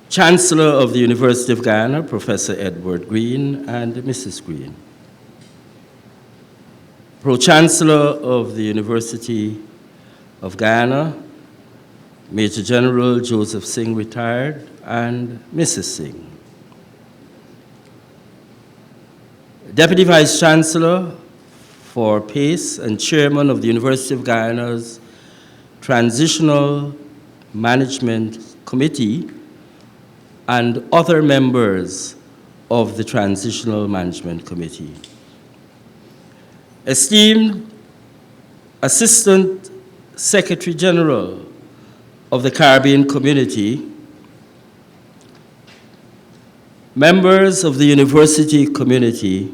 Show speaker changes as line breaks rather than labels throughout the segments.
Chancellor of the University of Guyana, Professor Edward Greene and Mrs. Greene. Pro-Chancellor of the University of Guyana, Major General Joseph Singh, retired, and Mrs. Singh. Deputy Vice Chancellor for PACE and Chairman of the University of Guyana's Transitional Management Committee, and other members of the Transitional Management Committee. Esteemed Assistant Secretary General of the Caribbean Community, members of the university community,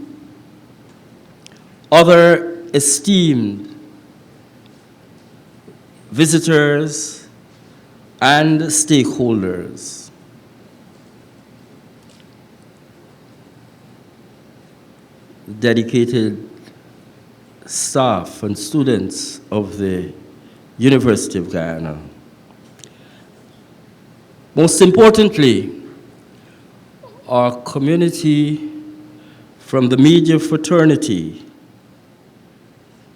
other esteemed visitors and stakeholders, dedicated staff and students of the University of Guyana. Most importantly, our community from the media fraternity,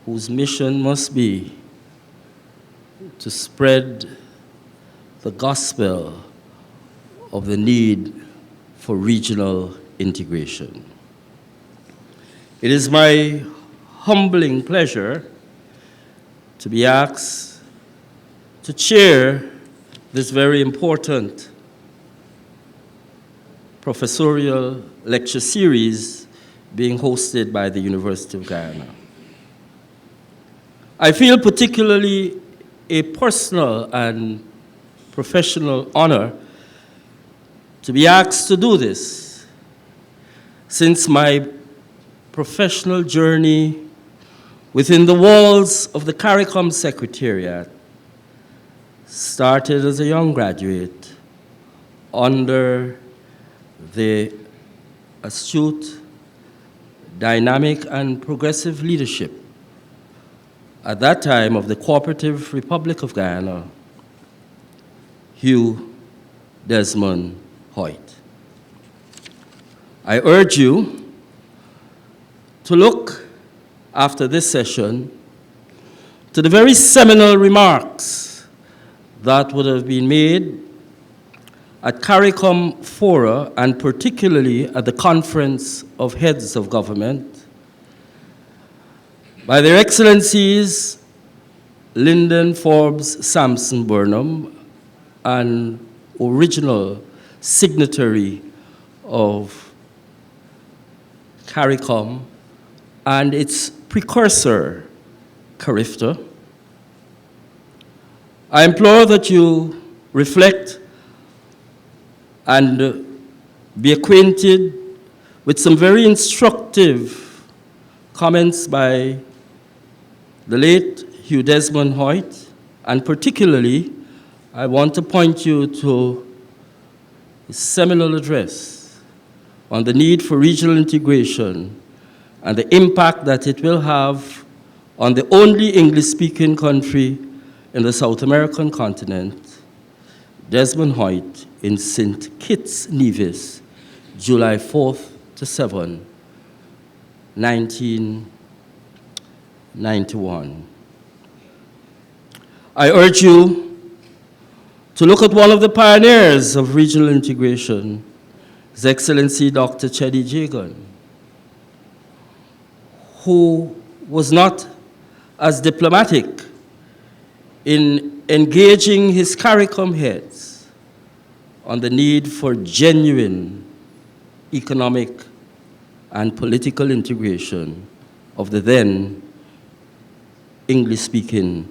whose mission must be to spread the gospel of the need for regional integration. It is my humbling pleasure to be asked to chair this very important professorial lecture series being hosted by the University of Guyana. I feel particularly a personal and professional honor to be asked to do this, since my professional journey within the walls of the CARICOM Secretariat started as a young graduate under the astute, dynamic, and progressive leadership at that time of the Cooperative Republic of Guyana, Hugh Desmond Hoyt. I urge you to look, after this session, to the very seminal remarks that would have been made at CARICOM Fora, and particularly at the Conference of Heads of Government, by their Excellencies Lyndon Forbes Sampson Burnham, an original signatory of CARICOM, and its precursor, CARIFTA. I implore that you reflect and be acquainted with some very instructive comments by the late Hugh Desmond Hoyt, and particularly, I want to point you to his seminal address on the need for regional integration and the impact that it will have on the only English-speaking country in the South American continent, Desmond Hoyt, in St. Kitts Nevis, July 4th to 7, 1991. I urge you to look at one of the pioneers of regional integration, His Excellency Dr. Cheddi Jagan, who was not as diplomatic in engaging his CARICOM heads on the need for genuine economic and political integration of the then English-speaking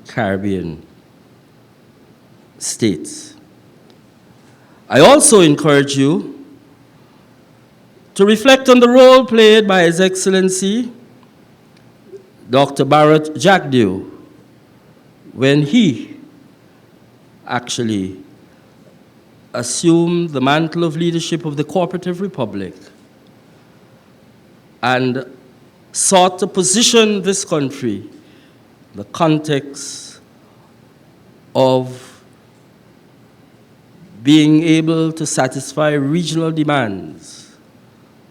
Caribbean states. I also encourage you to reflect on the role played by His Excellency Dr. Bharat Jagdeo when he actually assumed the mantle of leadership of the Cooperative Republic and sought to position this country in the context of being able to satisfy regional demands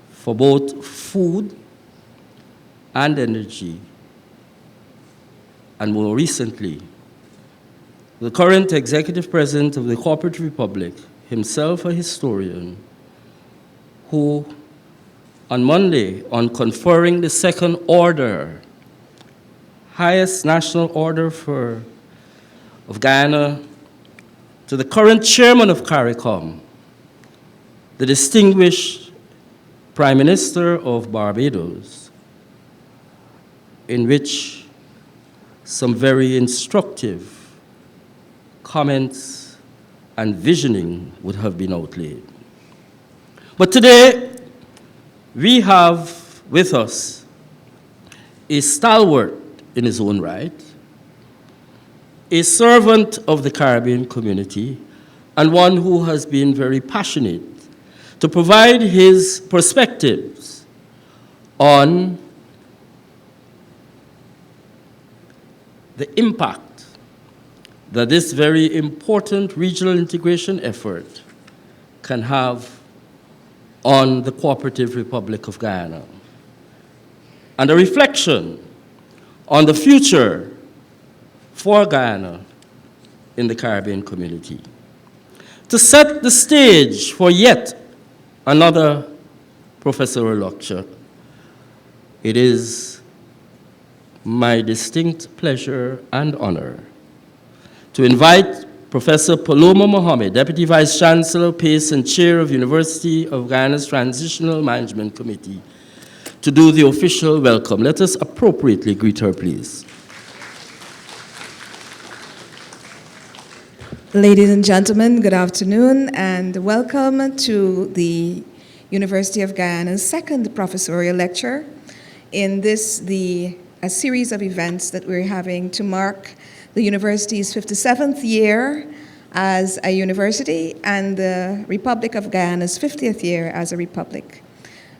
for both food and energy, and more recently, the current executive president of the Corporate Republic, himself a historian, who on Monday, on conferring the second order, highest national order of Guyana, to the current chairman of CARICOM, the distinguished Prime Minister of Barbados, in which some very instructive comments and visioning would have been outlaid. But today, we have with us a stalwart in his own right, a servant of the Caribbean community, and one who has been very passionate to provide his perspectives on the impact that this very important regional integration effort can have on the Cooperative Republic of Guyana, and a reflection on the future for Guyana in the Caribbean community. To set the stage for yet another professorial lecture, it is my distinct pleasure and honor to invite Professor Paloma Mohammed, Deputy Vice Chancellor, Pace, and Chair of University of Guyana's Transitional Management Committee, to do the official welcome. Let us appropriately greet her, please.
Ladies and gentlemen, good afternoon, and welcome to the University of Guyana's second professorial lecture in a series of events that we're having to mark the university's 57th year as a university and the Republic of Guyana's 50th year as a republic.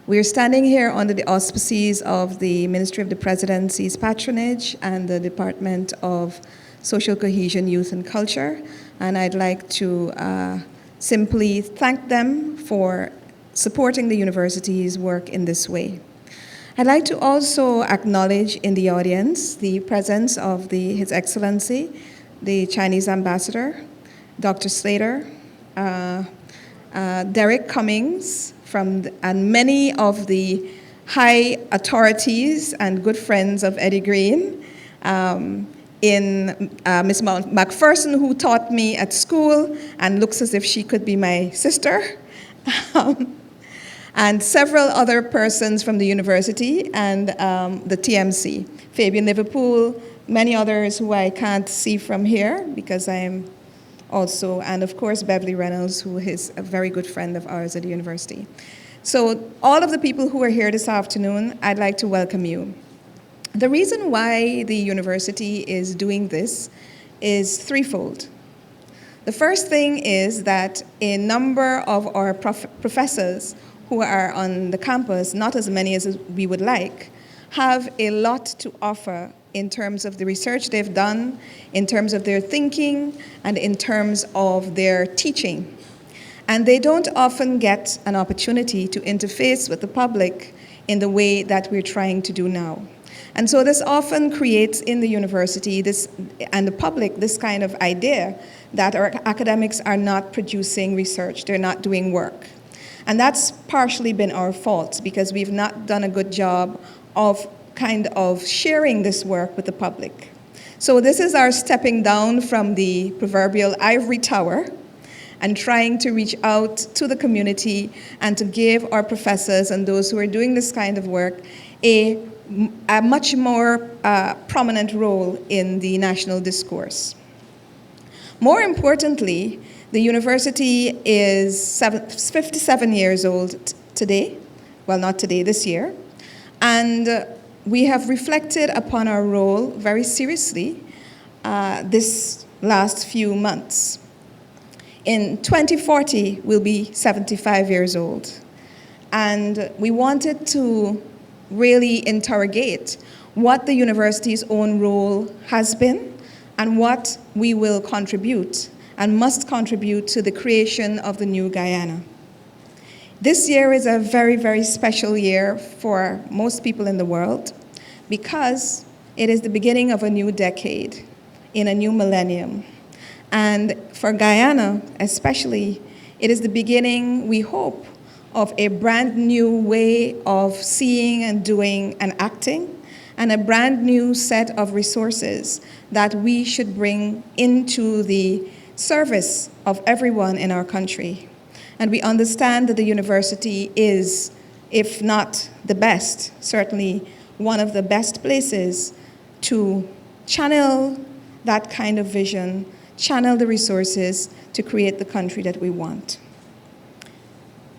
We're standing here under the auspices of the Ministry of the Presidency's patronage and the Department of Social Cohesion, Youth and Culture, and I'd like to simply thank them for supporting the university's work in this way. I'd like to also acknowledge in the audience the presence of His Excellency, the Chinese Ambassador, Dr. Slater, Derek Cummings, and many of the high authorities and good friends of Eddie Greene, in Ms. McPherson, who taught me at school and looks as if she could be my sister, and several other persons from the university and the TMC. Fabian Liverpool, many others who I can't see from here because I'm also, and of course Beverly Reynolds, who is a very good friend of ours at the university. So all of the people who are here this afternoon, I'd like to welcome you. The reason why the university is doing this is threefold. The first thing is that a number of our professors who are on the campus, not as many as we would like, have a lot to offer in terms of the research they've done, in terms of their thinking, and in terms of their teaching. And they don't often get an opportunity to interface with the public in the way that we're trying to do now. And so this often creates in the university and the public this kind of idea that our academics are not producing research, they're not doing work. And that's partially been our fault because we've not done a good job of kind of sharing this work with the public. So this is our stepping down from the proverbial ivory tower and trying to reach out to the community and to give our professors and those who are doing this kind of work a much more prominent role in the national discourse. More importantly, the university is 57 years old today. Well, not today, this year. And we have reflected upon our role very seriously this last few months. In 2040, we'll be 75 years old. And we wanted to really interrogate what the university's own role has been and what we will contribute and must contribute to the creation of the new Guyana. This year is a very, very special year for most people in the world because it is the beginning of a new decade in a new millennium. And for Guyana especially, it is the beginning, we hope, of a brand new way of seeing and doing and acting, and a brand new set of resources that we should bring into the service of everyone in our country. And we understand that the university is, if not the best, certainly one of the best places to channel that kind of vision, channel the resources to create the country that we want.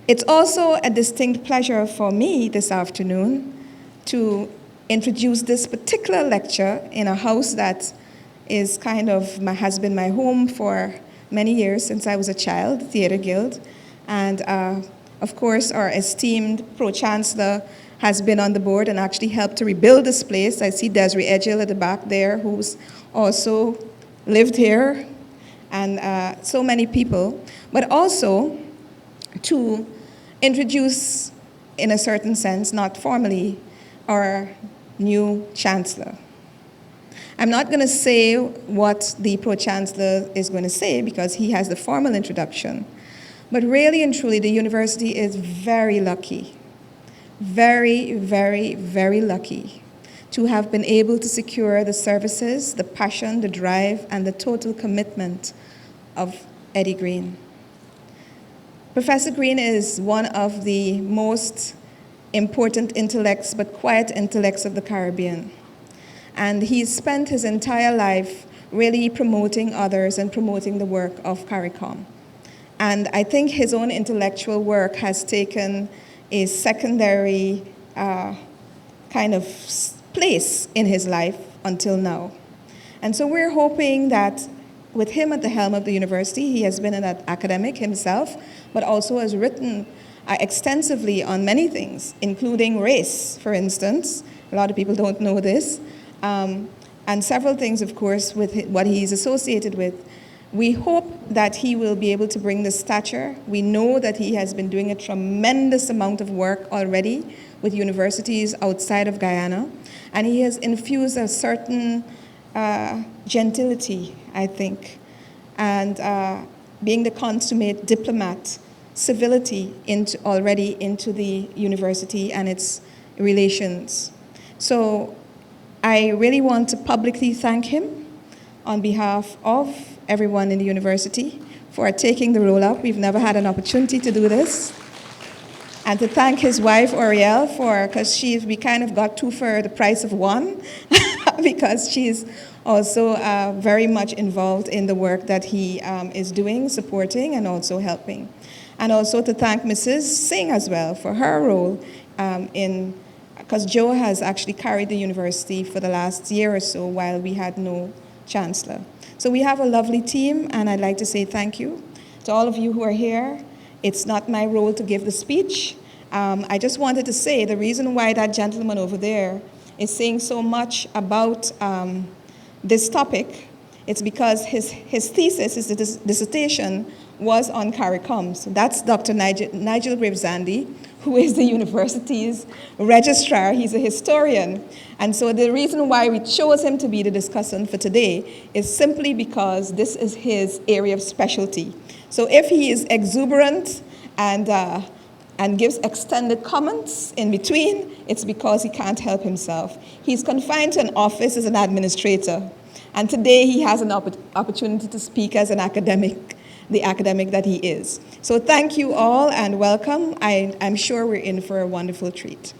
It's also a distinct pleasure for me this afternoon to introduce this particular lecture in a house that is has been my home for many years since I was a child, the Theatre Guild. And of course, our esteemed Pro-Chancellor has been on the board and actually helped to rebuild this place. I see Desiree Edgell at the back there, who's also lived here, and so many people. But also to introduce, in a certain sense, not formally, our new Chancellor. I'm not going to say what the Pro-Chancellor is going to say because he has the formal introduction. But really and truly, the university is very lucky, very, very, very lucky to have been able to secure the services, the passion, the drive, and the total commitment of Eddie Greene. Professor Greene is one of the most important intellects, but quiet intellects of the Caribbean. And he's spent his entire life really promoting others and promoting the work of CARICOM. And I think his own intellectual work has taken a secondary kind of place in his life until now. And so we're hoping that with him at the helm of the university, he has been an academic himself, but also has written extensively on many things, including race, for instance. A lot of people don't know this. And several things, of course, with what he's associated with. We hope that he will be able to bring the stature. We know that he has been doing a tremendous amount of work already with universities outside of Guyana, and he has infused a certain gentility, I think, and being the consummate diplomat, civility already into the university and its relations. So I really want to publicly thank him on behalf of everyone in the university for taking the role up. We've never had an opportunity to do this. And to thank his wife, Oriel, because we kind of got two for the price of one, because she's also very much involved in the work that he is doing, supporting, and also helping. And also to thank Mrs. Singh as well for her role because Joe has actually carried the university for the last year or so while we had no chancellor. So we have a lovely team, and I'd like to say thank you to all of you who are here. It's not my role to give the speech. I just wanted to say the reason why that gentleman over there is saying so much about this topic, it's because his thesis, his dissertation, was on CARICOM. So that's Dr. Nigel Gravesandi, who is the university's registrar. He's a historian. And so the reason why we chose him to be the discussant for today is simply because this is his area of specialty. So if he is exuberant and gives extended comments in between, it's because he can't help himself. He's confined to an office as an administrator. And today he has an opportunity to speak as an academic, the academic that he is. So thank you all and welcome. I'm sure we're in for a wonderful treat.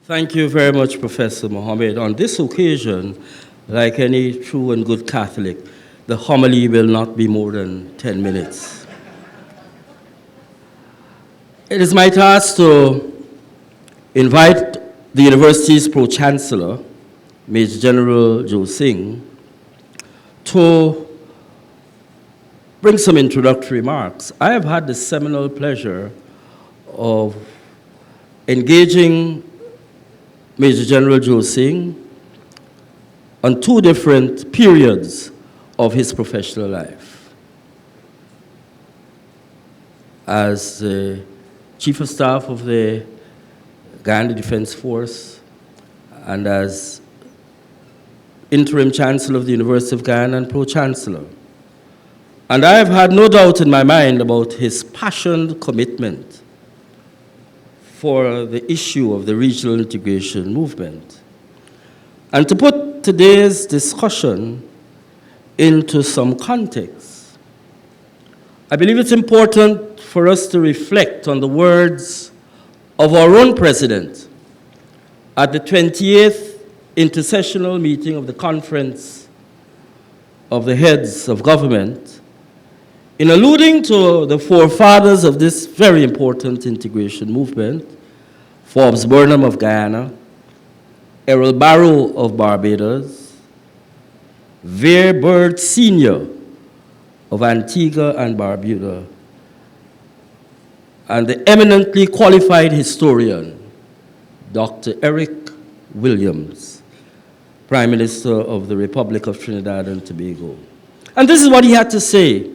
Thank you very much, Professor Mohammed. On this occasion, like any true and good Catholic, the homily will not be more than 10 minutes. It is my task to invite the university's Pro-Chancellor, Major General Joe Singh, to bring some introductory remarks. I have had the seminal pleasure of engaging Major General Joe Singh on two different periods of his professional life. As Chief of Staff of the Guyana Defense Force and as Interim Chancellor of the University of Guyana and Pro-Chancellor. And I have had no doubt in my mind about his passionate commitment for the issue of the regional integration movement. And to put today's discussion into some context, I believe it's important for us to reflect on the words of our own president at the 28th intersessional meeting of the Conference of the Heads of Government, in alluding to the forefathers of this very important integration movement, Forbes Burnham of Guyana, Errol Barrow of Barbados, Vere Bird Sr. of Antigua and Barbuda, and the eminently qualified historian, Dr. Eric Williams, Prime Minister of the Republic of Trinidad and Tobago. And this is what he had to say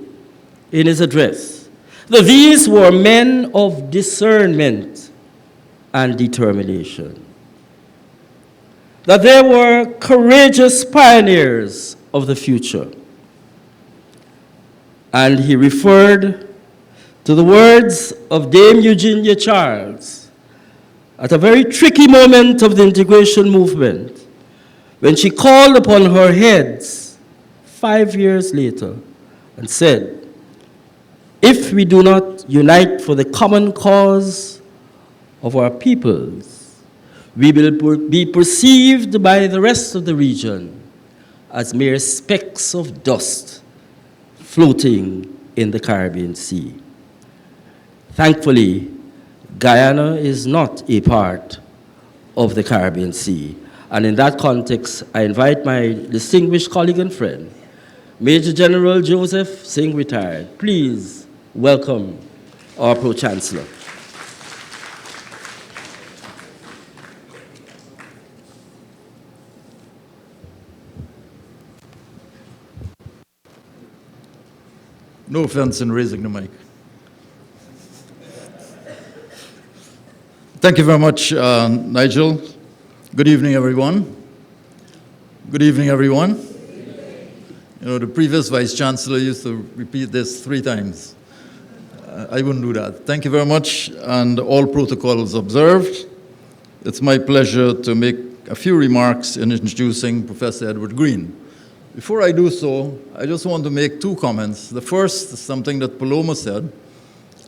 in his address, that these were men of discernment and determination, that they were courageous pioneers of the future. And he referred to the words of Dame Eugenia Charles at a very tricky moment of the integration movement, when she called upon her heads 5 years later and said, if we do not unite for the common cause of our peoples, we will be perceived by the rest of the region as mere specks of dust floating in the Caribbean Sea. Thankfully, Guyana is not a part of the Caribbean Sea. And in that context, I invite my distinguished colleague and friend, Major General Joseph Singh, retired. Please welcome our Pro-Chancellor.
No offense in raising the mic. Thank you very much, Nigel. Good evening, everyone. Good evening, everyone. You know, the previous Vice Chancellor used to repeat this 3 times. I wouldn't do that. Thank you very much, and all protocols observed. It's my pleasure to make a few remarks in introducing Professor Edward Greene. Before I do so, I just want to make 2 comments. The first is something that Paloma said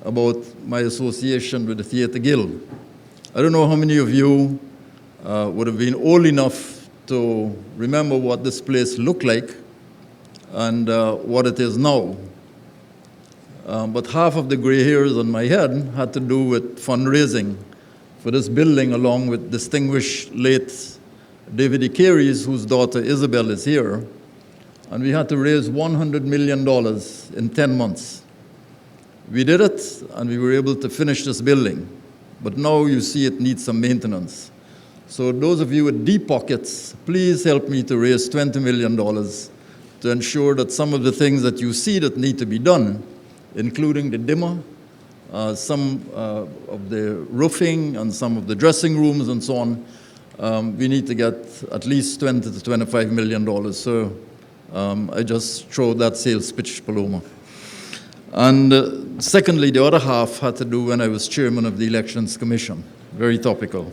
about my association with the Theatre Guild. I don't know how many of you would have been old enough to remember what this place looked like and what it is now. But half of the gray hairs on my head had to do with fundraising for this building, along with distinguished late David E. Carey's, whose daughter Isabel is here. And we had to raise $100 million in 10 months. We did it, and we were able to finish this building. But now you see it needs some maintenance. So those of you with deep pockets, please help me to raise $20 million to ensure that some of the things that you see that need to be done, including the dimmer, some of the roofing and some of the dressing rooms and so on, we need to get at least $20 to $25 million. So I just throw that sales pitch, Paloma. And secondly, the other half had to do when I was chairman of the Elections Commission. Very topical.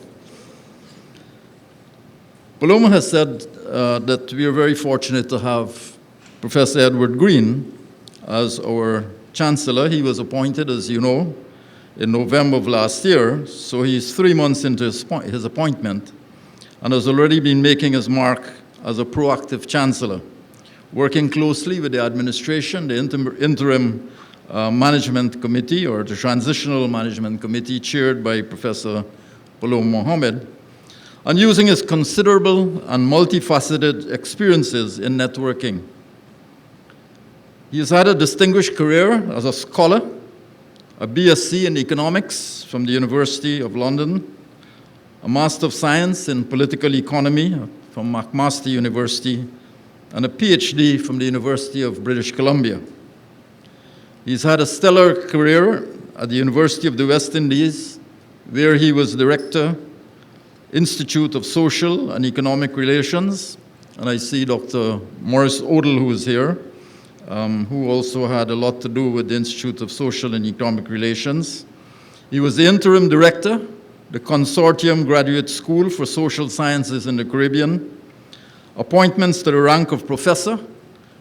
Paloma has said that we are very fortunate to have Professor Edward Greene as our chancellor. He was appointed, as you know, in November of last year, so he's 3 months into his appointment and has already been making his mark as a proactive chancellor, working closely with the administration, the interim management committee, or the transitional management committee chaired by Professor Paloma Mohammed, and using his considerable and multifaceted experiences in networking. He has had a distinguished career as a scholar, a BSc in economics from the University of London, a Master of Science in political economy from from McMaster University and a PhD from the University of British Columbia. He's had a stellar career at the University of the West Indies, where he was director, Institute of Social and Economic Relations, and I see Dr. Morris Odell, who is here, who also had a lot to do with the Institute of Social and Economic Relations. He was the interim director, the Consortium Graduate School for Social Sciences in the Caribbean, appointments to the rank of professor,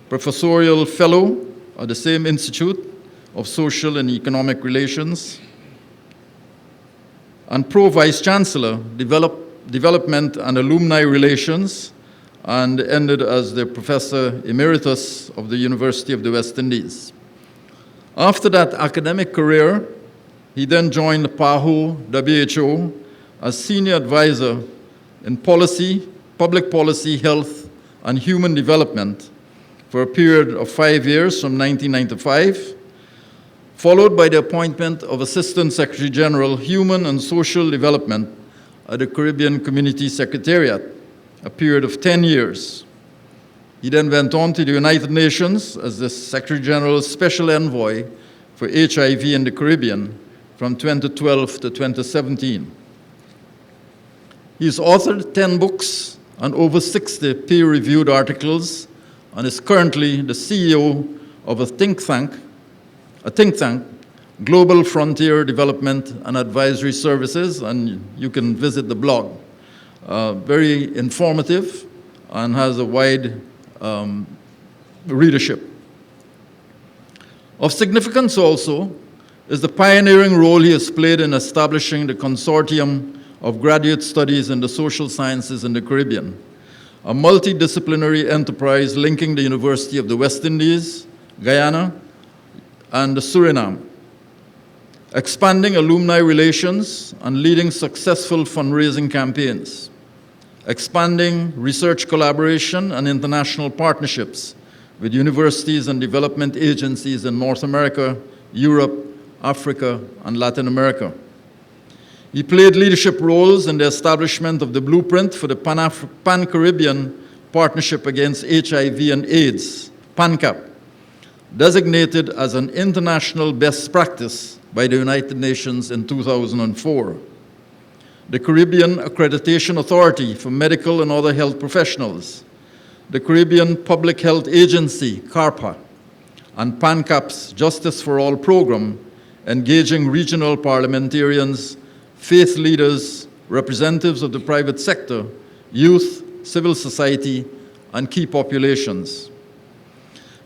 professorial fellow at the same Institute of Social and Economic Relations, and pro-vice chancellor, development and alumni relations, and ended as the professor emeritus of the University of the West Indies. After that academic career, he then joined the PAHO WHO as senior advisor in policy, public policy, health, and human development for a period of 5 years from 1995, followed by the appointment of Assistant Secretary General, Human and Social Development at the Caribbean Community Secretariat, a period of 10 years. He then went on to the United Nations as the Secretary General's Special Envoy for HIV in the Caribbean from 2012 to 2017. He's authored 10 books and over 60 peer-reviewed articles, and is currently the CEO of a think tank, Global Frontier Development and Advisory Services, and you can visit the blog. Very informative and has a wide readership. Of significance also is the pioneering role he has played in establishing the Consortium of Graduate Studies in the Social Sciences in the Caribbean, a multidisciplinary enterprise linking the University of the West Indies, Guyana, and Suriname, expanding alumni relations and leading successful fundraising campaigns, expanding research collaboration and international partnerships with universities and development agencies in North America, Europe, Africa, and Latin America. He played leadership roles in the establishment of the blueprint for the Pan-Caribbean Partnership Against HIV and AIDS, PANCAP, designated as an international best practice by the United Nations in 2004. The Caribbean Accreditation Authority for Medical and Other Health Professionals, the Caribbean Public Health Agency, CARPA, and PANCAP's Justice for All program, engaging regional parliamentarians, faith leaders, representatives of the private sector, youth, civil society, and key populations.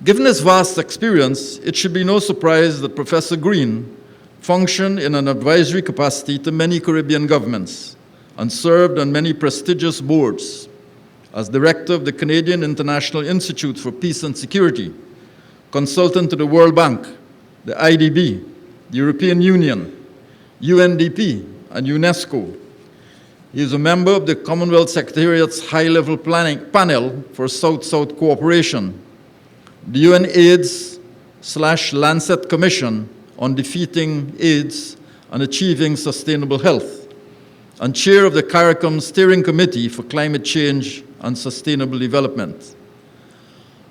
Given his vast experience, it should be no surprise that Professor Greene functioned in an advisory capacity to many Caribbean governments and served on many prestigious boards as director of the Canadian International Institute for Peace and Security, consultant to the World Bank, the IDB, the European Union, UNDP, and UNESCO. He is a member of the Commonwealth Secretariat's high-level planning panel for South-South cooperation, the UN AIDS/Lancet Commission on Defeating AIDS and Achieving Sustainable Health, and chair of the CARICOM Steering Committee for Climate Change and Sustainable Development.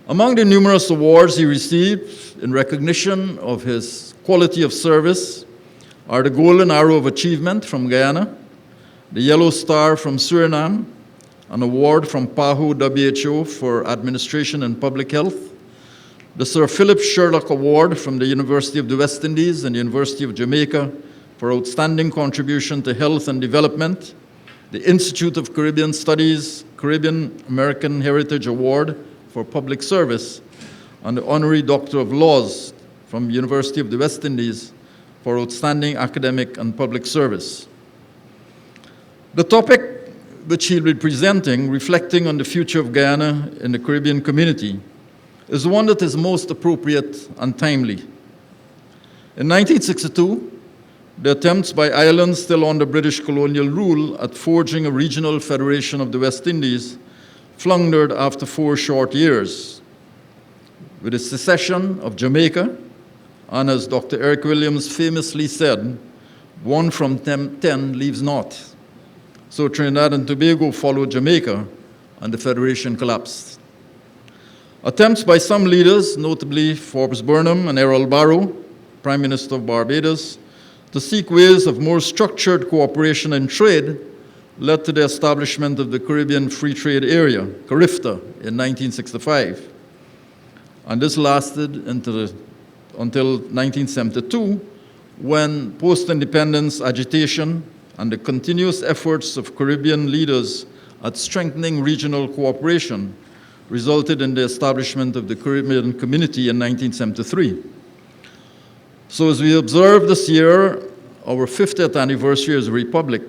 Among the numerous awards he received in recognition of his quality of service are the Golden Arrow of Achievement from Guyana, the Yellow Star from Suriname, an award from PAHO WHO for Administration and Public Health, the Sir Philip Sherlock Award from the University of the West Indies and the University of Jamaica for outstanding contribution to health and development, the Institute of Caribbean Studies Caribbean American Heritage Award for public service, and the Honorary Doctor of Laws from the University of the West Indies for outstanding academic and public service. The topic which he'll be presenting, reflecting on the future of Guyana in the Caribbean community, is one that is most appropriate and timely. In 1962, the attempts by Ireland still under British colonial rule at forging a regional federation of the West Indies floundered after 4 short years. With the secession of Jamaica, and as Dr. Eric Williams famously said, 1 from 10 leaves naught. So Trinidad and Tobago followed Jamaica and the Federation collapsed. Attempts by some leaders, notably Forbes Burnham and Errol Barrow, Prime Minister of Barbados, to seek ways of more structured cooperation and trade led to the establishment of the Caribbean Free Trade Area, CARIFTA, in 1965. And this lasted until 1972, when post-independence agitation and the continuous efforts of Caribbean leaders at strengthening regional cooperation resulted in the establishment of the Caribbean Community in 1973. So as we observe this year our 50th anniversary as a republic,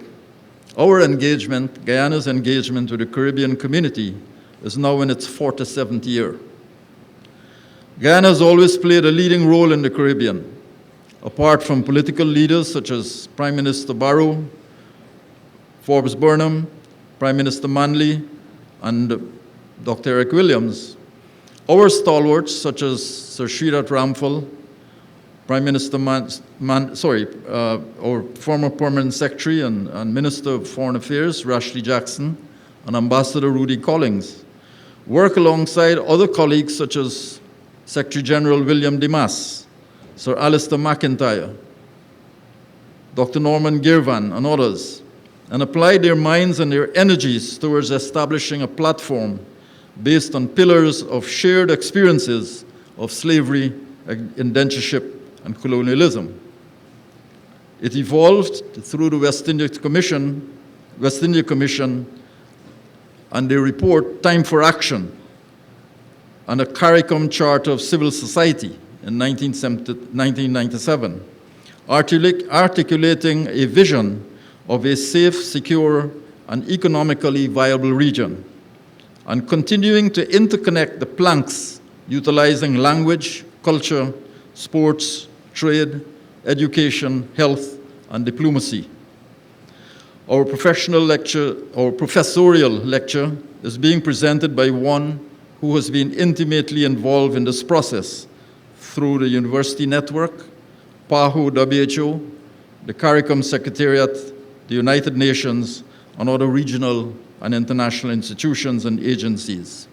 our engagement, Guyana's engagement with the Caribbean community, is now in its 47th year. Guyana has always played a leading role in the Caribbean, apart from political leaders such as Prime Minister Barrow, Forbes Burnham, Prime Minister Manley, and Dr. Eric Williams. Our stalwarts, such as Sir Sridhar Ramphal, Prime Minister our former Permanent Secretary and Minister of Foreign Affairs, Rashley Jackson, and Ambassador Rudy Collins, work alongside other colleagues such as Secretary General William Dimas, Sir Alistair McIntyre, Dr. Norman Girvan, and others, and apply their minds and their energies towards establishing a platform based on pillars of shared experiences of slavery, indentureship, and colonialism. It evolved through the West India Commission and their report, Time for Action, and a CARICOM Charter of Civil Society in 1997, articulating a vision of a safe, secure, and economically viable region, and continuing to interconnect the planks utilizing language, culture, sports, trade, education, health, and diplomacy. Our professorial lecture is being presented by one who has been intimately involved in this process through the University Network, PAHO WHO, the CARICOM Secretariat, the United Nations, and other regional and international institutions and agencies.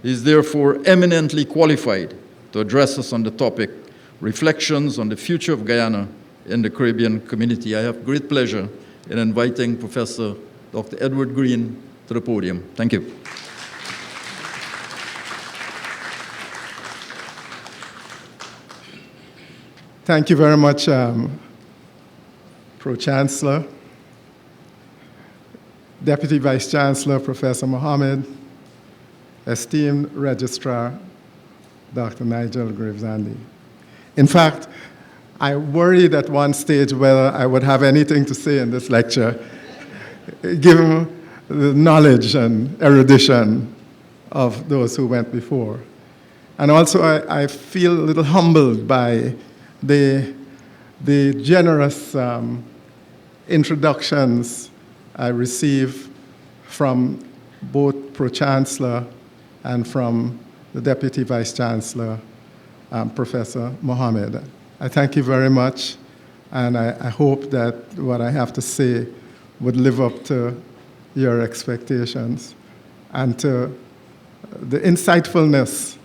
He is therefore eminently qualified to address us on the topic, Reflections on the Future of Guyana in the Caribbean Community. I have great pleasure in inviting Professor Dr. Edward Greene to the podium. Thank you.
Thank you very much, Pro-Chancellor, Deputy Vice-Chancellor, Professor Mohammed, esteemed Registrar, Dr. Nigel Graves-Andy. In fact, I worried at one stage whether I would have anything to say in this lecture, given the knowledge and erudition of those who went before. And also, I feel a little humbled by the generous introductions I receive from both Pro-Chancellor and from the Deputy Vice-Chancellor, Professor Mohammed. I thank you very much, and I hope that what I have to say would live up to your expectations and to the insightfulness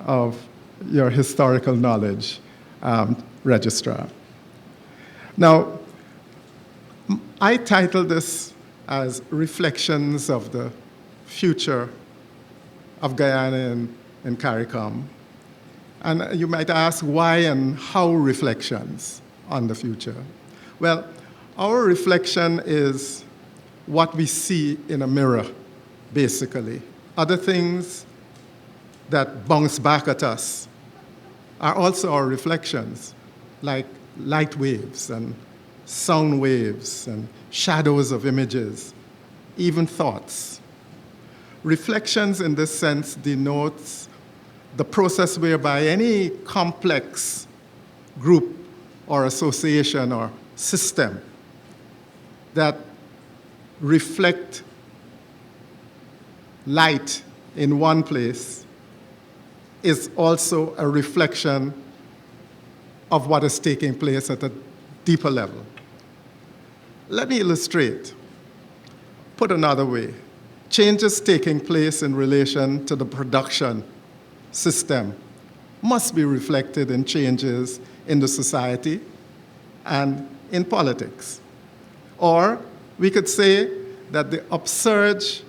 of your historical knowledge, Registrar. Now, I titled this as Reflections of the Future of Guyana and CARICOM. And you might ask, why and how reflections on the future? Well, our reflection is what we see in a mirror, basically. Other things that bounce back at us are also our reflections, like light waves and sound waves and shadows of images, even thoughts. Reflections in this sense denotes the process whereby any complex group or association or system that reflect light in one place is also a reflection of what is taking place at a deeper level. Let me illustrate. Put another way, changes taking place in relation to the production system must be reflected in changes in the society and in politics. Or we could say that the upsurge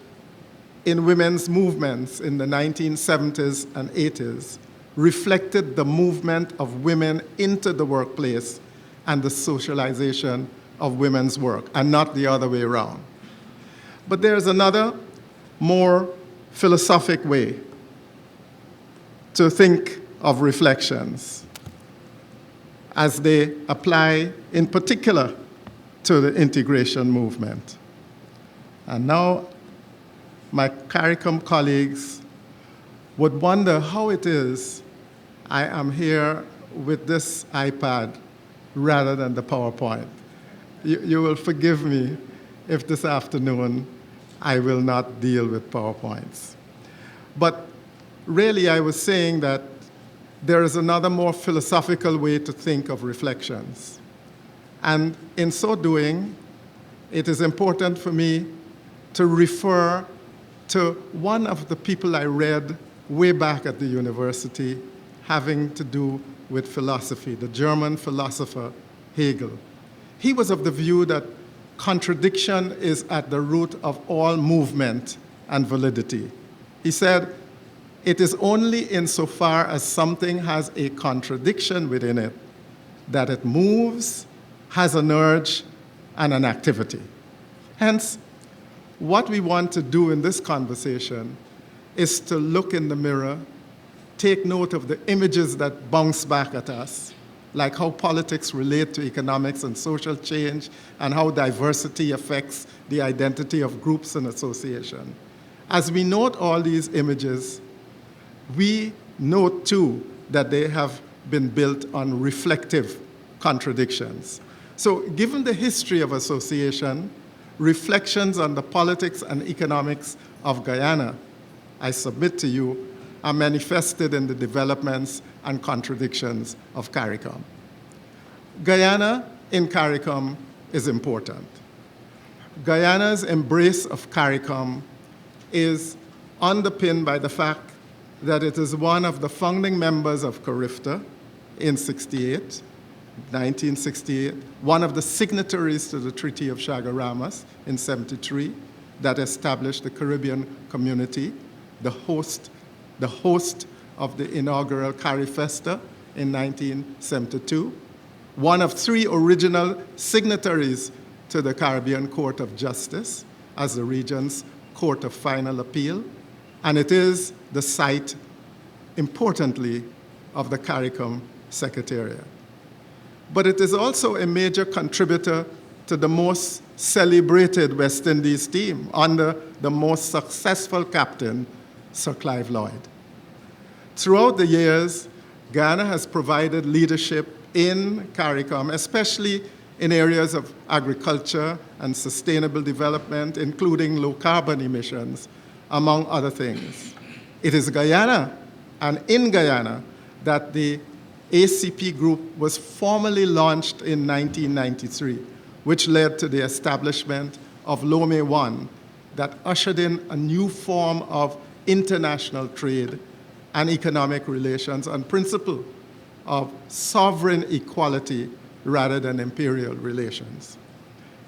in women's movements in the 1970s and 80s reflected the movement of women into the workplace and the socialization of women's work, and not the other way around. But there's another, more philosophic way to think of reflections as they apply in particular to the integration movement. And now my CARICOM colleagues would wonder how it is I am here with this iPad rather than the PowerPoint. You will forgive me if this afternoon I will not deal with PowerPoints. But really I was saying that there is another more philosophical way to think of reflections. And in so doing, it is important for me to refer to one of the people I read way back at the university having to do with philosophy, the German philosopher Hegel. He was of the view that contradiction is at the root of all movement and validity. He said, it is only insofar as something has a contradiction within it that it moves, has an urge, and an activity. Hence, what we want to do in this conversation is to look in the mirror, take note of the images that bounce back at us, like how politics relate to economics and social change, and how diversity affects the identity of groups and association. As we note all these images, we note too that they have been built on reflective contradictions. So given the history of association, reflections on the politics and economics of Guyana, I submit to you, are manifested in the developments and contradictions of CARICOM. Guyana in CARICOM is important. Guyana's embrace of CARICOM is underpinned by the fact that it is one of the founding members of CARIFTA in 1968, one of the signatories to the Treaty of Chaguaramas in 73 that established the Caribbean Community, the host of the inaugural CARIFESTA in 1972, one of 3 original signatories to the Caribbean Court of Justice as the region's court of final appeal, and it is the site, importantly, of the CARICOM Secretariat. But it is also a major contributor to the most celebrated West Indies team under the most successful captain, Sir Clive Lloyd. Throughout the years, Guyana has provided leadership in CARICOM, especially in areas of agriculture and sustainable development, including low carbon emissions, among other things. It is Guyana, and in Guyana, that the ACP group was formally launched in 1993, which led to the establishment of Lomé I, that ushered in a new form of international trade and economic relations on principle of sovereign equality rather than imperial relations.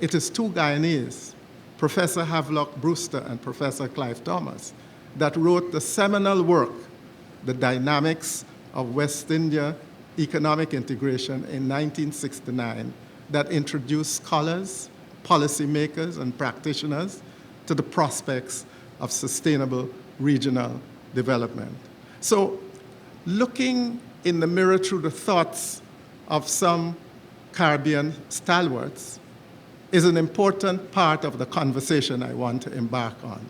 It is 2 Guyanese, Professor Havelock Brewster and Professor Clive Thomas, that wrote the seminal work, The Dynamics of West India Economic Integration in 1969, that introduced scholars, policymakers, and practitioners to the prospects of sustainable regional development. So, looking in the mirror through the thoughts of some Caribbean stalwarts is an important part of the conversation I want to embark on.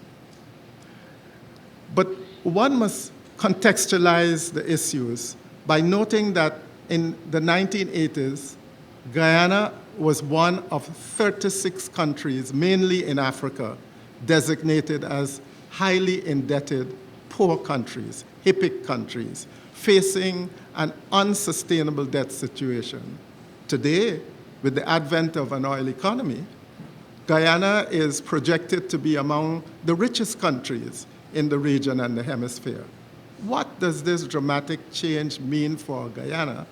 But one must contextualize the issues by noting that in the 1980s, Guyana was one of 36 countries, mainly in Africa, designated as highly indebted, poor countries, HIPIC countries, facing an unsustainable debt situation. Today, with the advent of an oil economy, Guyana is projected to be among the richest countries in the region and the hemisphere. What does this dramatic change mean for Guyana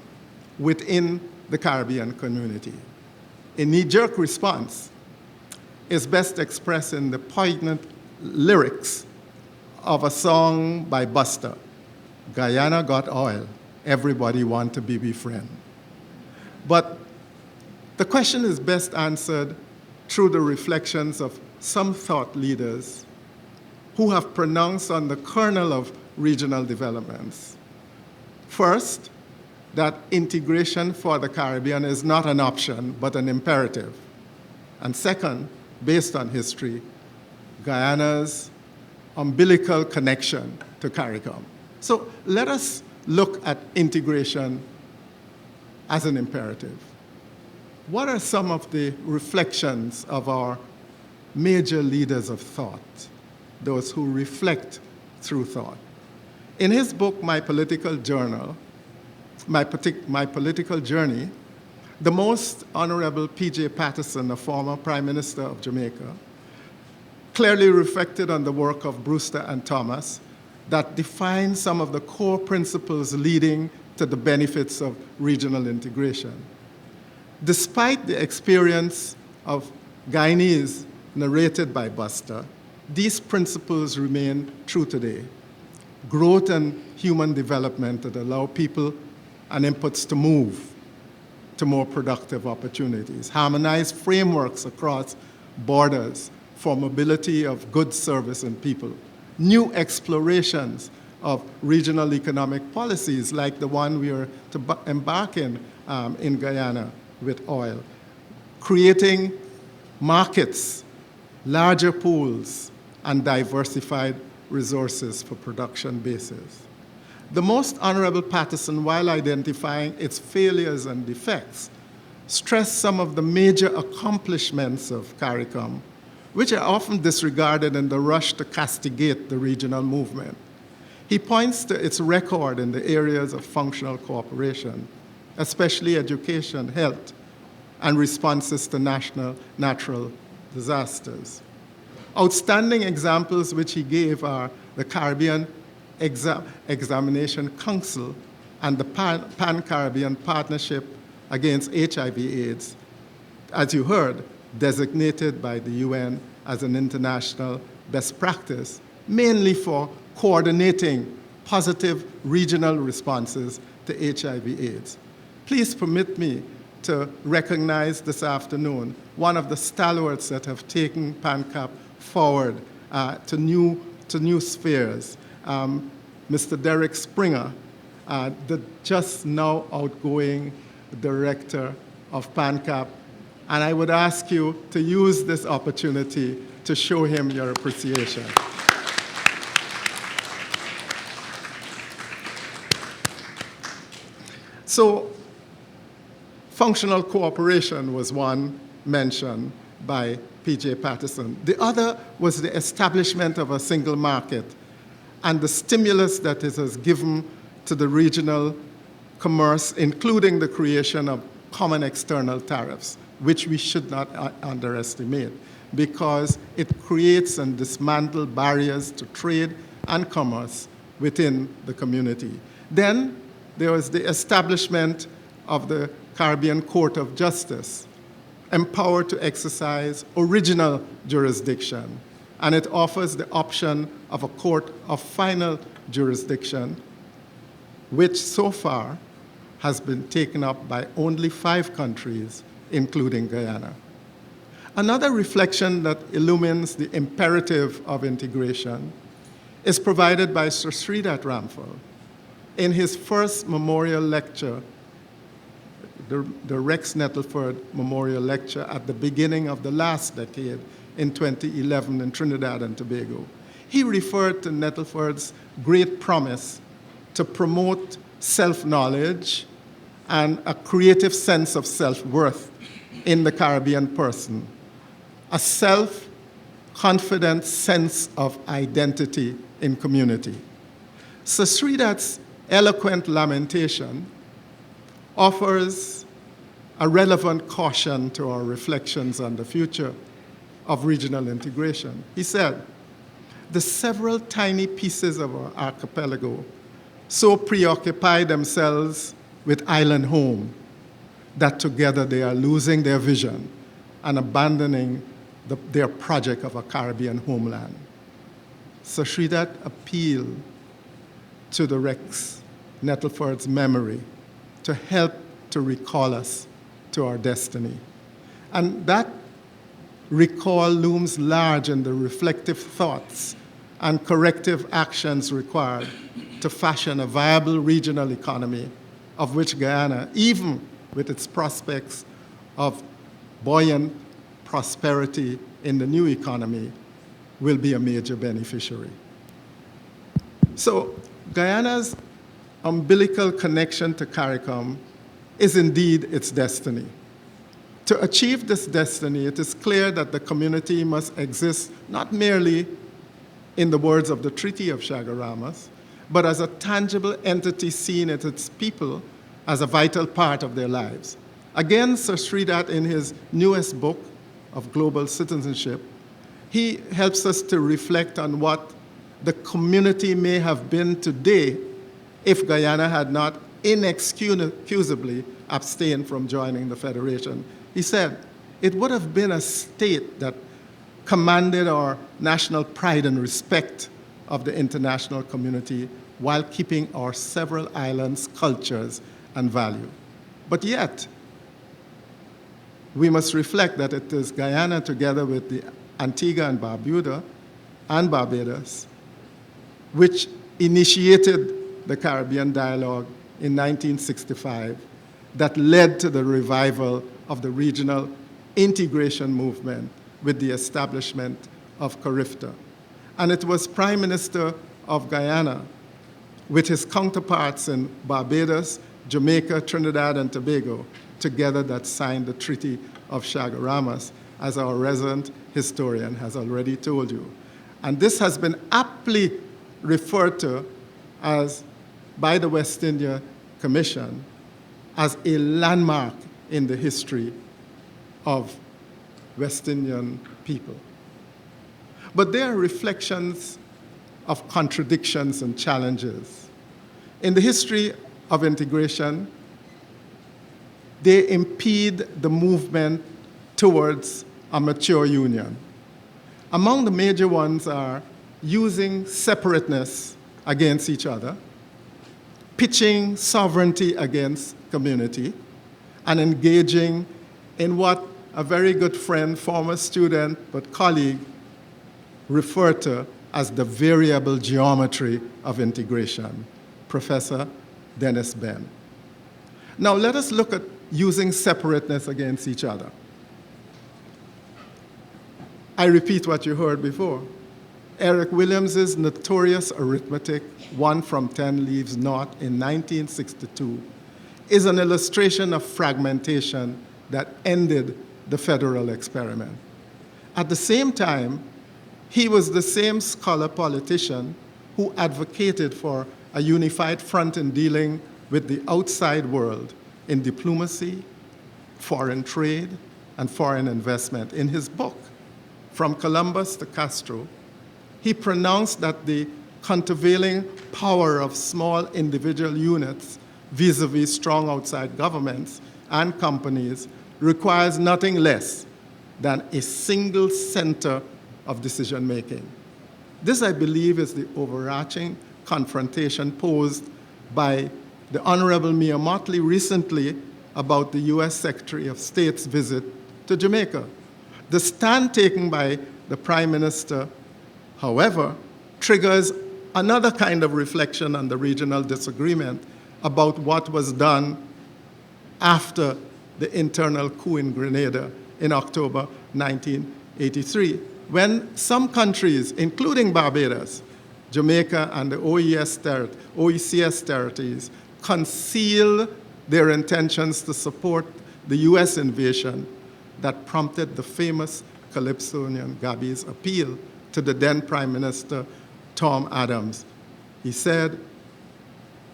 within the Caribbean community? A knee-jerk response is best expressed in the poignant lyrics of a song by Buster, Guyana got oil, everybody want to be friend. But the question is best answered through the reflections of some thought leaders who have pronounced on the kernel of regional developments. First, that integration for the Caribbean is not an option, but an imperative. And second, based on history, Guyana's umbilical connection to CARICOM. So let us look at integration as an imperative. What are some of the reflections of our major leaders of thought, those who reflect through thought? In his book, My Political Journey, the Most Honorable P.J. Patterson, a former Prime Minister of Jamaica, clearly reflected on the work of Brewster and Thomas that define some of the core principles leading to the benefits of regional integration. Despite the experience of Guyanese narrated by Buster, these principles remain true today. Growth and human development that allow people and inputs to move to more productive opportunities. Harmonized frameworks across borders for mobility of goods, service, and people. New explorations of regional economic policies like the one we are to embark in Guyana with oil. Creating markets, larger pools, and diversified resources for production bases. The Most Honorable Patterson, while identifying its failures and defects, stressed some of the major accomplishments of CARICOM, which are often disregarded in the rush to castigate the regional movement. He points to its record in the areas of functional cooperation, especially education, health, and responses to natural disasters. Outstanding examples which he gave are the Caribbean Examination Council and the Pan-Caribbean Partnership Against HIV/AIDS, as you heard, designated by the UN as an international best practice, mainly for coordinating positive regional responses to HIV/AIDS. Please permit me to recognize this afternoon one of the stalwarts that have taken PANCAP forward to new spheres. Mr. Derek Springer, the just now outgoing director of PANCAP, and I would ask you to use this opportunity to show him your appreciation. So, functional cooperation was one mentioned by P.J. Patterson. The other was the establishment of a single market and the stimulus that it has given to the regional commerce, including the creation of common external tariffs, which we should not underestimate, because it creates and dismantles barriers to trade and commerce within the community. Then there was the establishment of the Caribbean Court of Justice, empowered to exercise original jurisdiction, and it offers the option of a court of final jurisdiction, which so far has been taken up by only 5 countries, including Guyana. Another reflection that illumines the imperative of integration is provided by Sir Sridhar Ramphal in his first memorial lecture, the Rex Nettleford Memorial Lecture at the beginning of the last decade in 2011 in Trinidad and Tobago. He referred to Nettleford's great promise to promote self-knowledge and a creative sense of self-worth in the Caribbean person, a self-confident sense of identity in community. Sir Sridhar's eloquent lamentation offers a relevant caution to our reflections on the future of regional integration. He said, the several tiny pieces of our archipelago so preoccupy themselves with island home that together they are losing their vision and abandoning their project of a Caribbean homeland. So Sridhar appealed to the Rex Nettleford's memory to help to recall us to our destiny. And that recall looms large in the reflective thoughts and corrective actions required to fashion a viable regional economy of which Guyana, even with its prospects of buoyant prosperity in the new economy, will be a major beneficiary. So Guyana's umbilical connection to CARICOM is indeed its destiny. To achieve this destiny, it is clear that the community must exist not merely in the words of the Treaty of Chaguaramas, but as a tangible entity seen as its people as a vital part of their lives. Again, Sir Sridhar, in his newest book of global citizenship, he helps us to reflect on what the community may have been today if Guyana had not inexcusably abstained from joining the Federation. He said, it would have been a state that commanded our national pride and respect of the international community while keeping our several islands' cultures and value. But yet, we must reflect that it is Guyana, together with the Antigua and Barbuda and Barbados, which initiated the Caribbean dialogue in 1965 that led to the revival of the regional integration movement with the establishment of CARIFTA. And it was Prime Minister of Guyana, with his counterparts in Barbados, Jamaica, Trinidad, and Tobago, together that signed the Treaty of Chaguaramas, as our resident historian has already told you. And this has been aptly referred to as, by the West India Commission, as a landmark in the history of West Indian people. But there are reflections of contradictions and challenges. In the history of integration, they impede the movement towards a mature union. Among the major ones are using separateness against each other, pitching sovereignty against community, and engaging in what a very good friend, former student, but colleague, referred to as the variable geometry of integration, Professor Dennis Ben. Now let us look at using separateness against each other. I repeat what you heard before. Eric Williams's notorious arithmetic, 1 from 10 leaves naught, in 1962, is an illustration of fragmentation that ended the federal experiment. At the same time, he was the same scholar politician who advocated for a unified front in dealing with the outside world in diplomacy, foreign trade, and foreign investment. In his book, From Columbus to Castro, he pronounced that the countervailing power of small individual units vis-a-vis strong outside governments and companies requires nothing less than a single center of decision-making. This, I believe, is the overarching confrontation posed by the Honorable Mia Mottley recently about the US Secretary of State's visit to Jamaica. The stand taken by the Prime Minister, however, triggers another kind of reflection on the regional disagreement about what was done after the internal coup in Grenada in October 1983, when some countries, including Barbados, Jamaica, and the OECS territories, concealed their intentions to support the US invasion that prompted the famous Calypsonian Gabi's appeal to the then Prime Minister, Tom Adams. He said,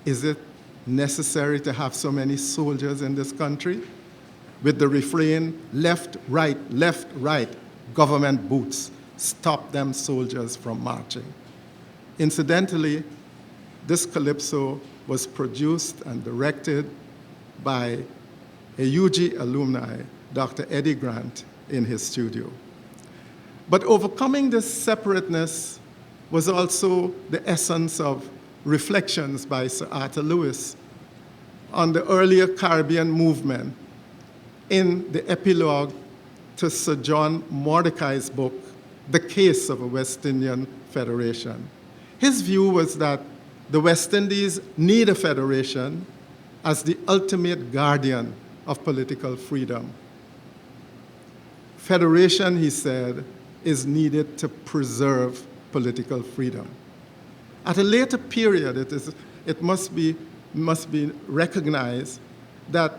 "Is it necessary to have so many soldiers in this country?" With the refrain, left, right, government boots stopped them soldiers from marching. Incidentally, this calypso was produced and directed by a UG alumni, Dr. Eddie Grant, in his studio. But overcoming this separateness was also the essence of reflections by Sir Arthur Lewis on the earlier Caribbean movement in the epilogue to Sir John Mordecai's book, The Case of a West Indian Federation. His view was that the West Indies need a federation as the ultimate guardian of political freedom. Federation, he said, is needed to preserve political freedom. At a later period, it must be recognized that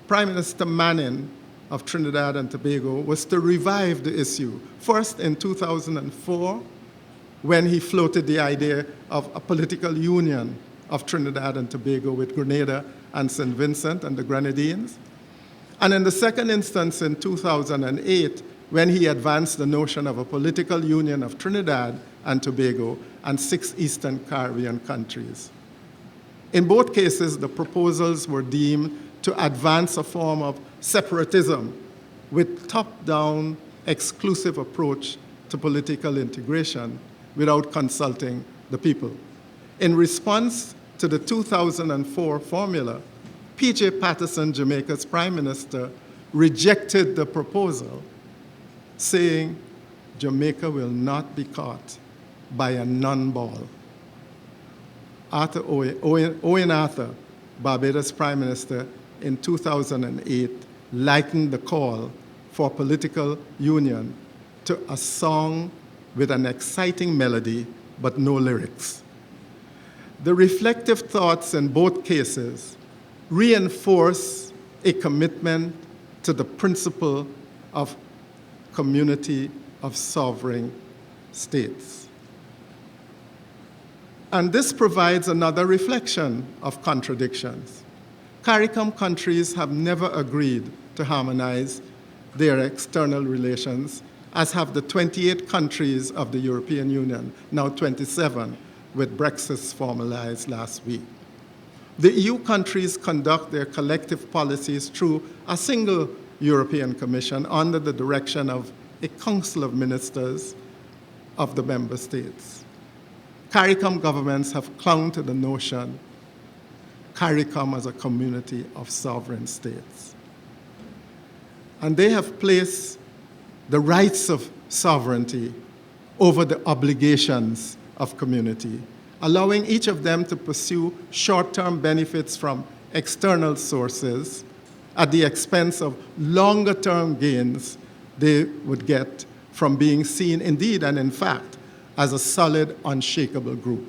Prime Minister Manning of Trinidad and Tobago was to revive the issue. First in 2004, when he floated the idea of a political union of Trinidad and Tobago with Grenada and St. Vincent and the Grenadines. And in the second instance in 2008, when he advanced the notion of a political union of Trinidad and Tobago and 6 Eastern Caribbean countries. In both cases, the proposals were deemed to advance a form of separatism with top-down exclusive approach to political integration without consulting the people. In response to the 2004 formula, P.J. Patterson, Jamaica's prime minister, rejected the proposal, saying Jamaica will not be caught by a non-ball. Owen Arthur, Barbados prime minister, in 2008, likened the call for political union to a song with an exciting melody but no lyrics. The reflective thoughts in both cases reinforce a commitment to the principle of community of sovereign states. And this provides another reflection of contradictions. CARICOM countries have never agreed to harmonize their external relations, as have the 28 countries of the European Union, now 27, with Brexit formalized last week. The EU countries conduct their collective policies through a single European Commission under the direction of a Council of Ministers of the member states. CARICOM governments have clung to the notion CARICOM as a community of sovereign states. And they have placed the rights of sovereignty over the obligations of community, allowing each of them to pursue short-term benefits from external sources at the expense of longer-term gains they would get from being seen, indeed and in fact, as a solid, unshakable group.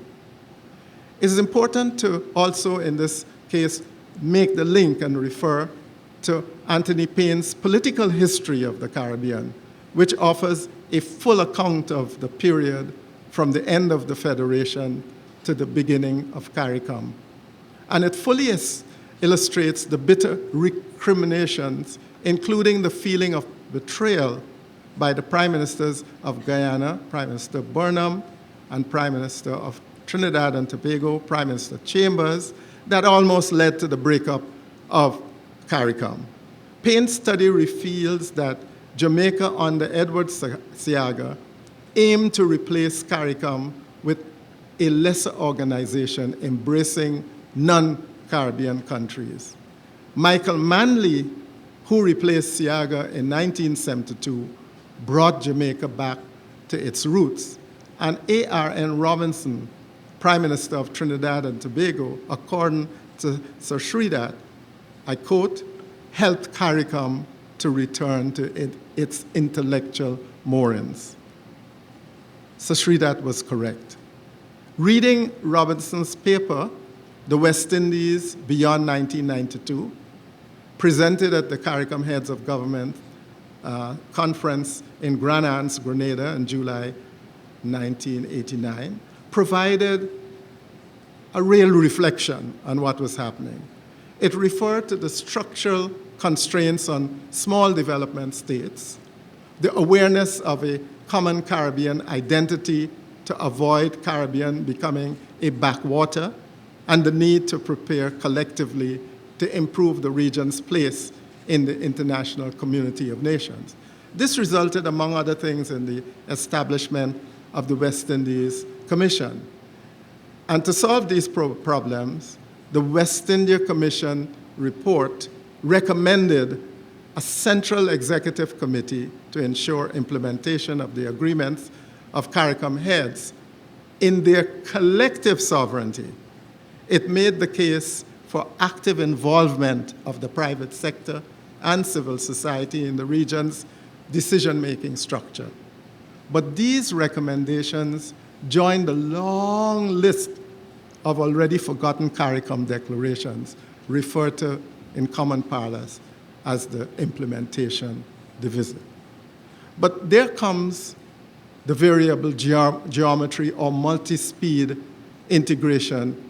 It is important to also, in this case, make the link and refer to Anthony Payne's Political History of the Caribbean, which offers a full account of the period from the end of the Federation to the beginning of CARICOM. And it fully illustrates the bitter recriminations, including the feeling of betrayal by the Prime Ministers of Guyana, Prime Minister Burnham, and Prime Minister of Trinidad and Tobago, Prime Minister Chambers, that almost led to the breakup of CARICOM. Payne's study reveals that Jamaica under Edward Seaga aimed to replace CARICOM with a lesser organization embracing non-Caribbean countries. Michael Manley, who replaced Seaga in 1972, brought Jamaica back to its roots. And A.R.N. Robinson, Prime Minister of Trinidad and Tobago, according to Sir Sridhar, I quote, helped CARICOM to return to its intellectual moorings. Sir Sridhar was correct. Reading Robinson's paper, The West Indies Beyond 1992, presented at the CARICOM Heads of Government conference in Grand Anse, Grenada in July 1989, provided a real reflection on what was happening. It referred to the structural constraints on small development states, the awareness of a common Caribbean identity to avoid Caribbean becoming a backwater, and the need to prepare collectively to improve the region's place in the international community of nations. This resulted, among other things, in the establishment of the West Indies Commission. And to solve these problems, the West India Commission report recommended a central executive committee to ensure implementation of the agreements of CARICOM heads in their collective sovereignty. It made the case for active involvement of the private sector and civil society in the region's decision-making structure. But these recommendations joined a long list of already forgotten CARICOM declarations, referred to in common parlance as the implementation deficit. But there comes the variable geometry or multi-speed integration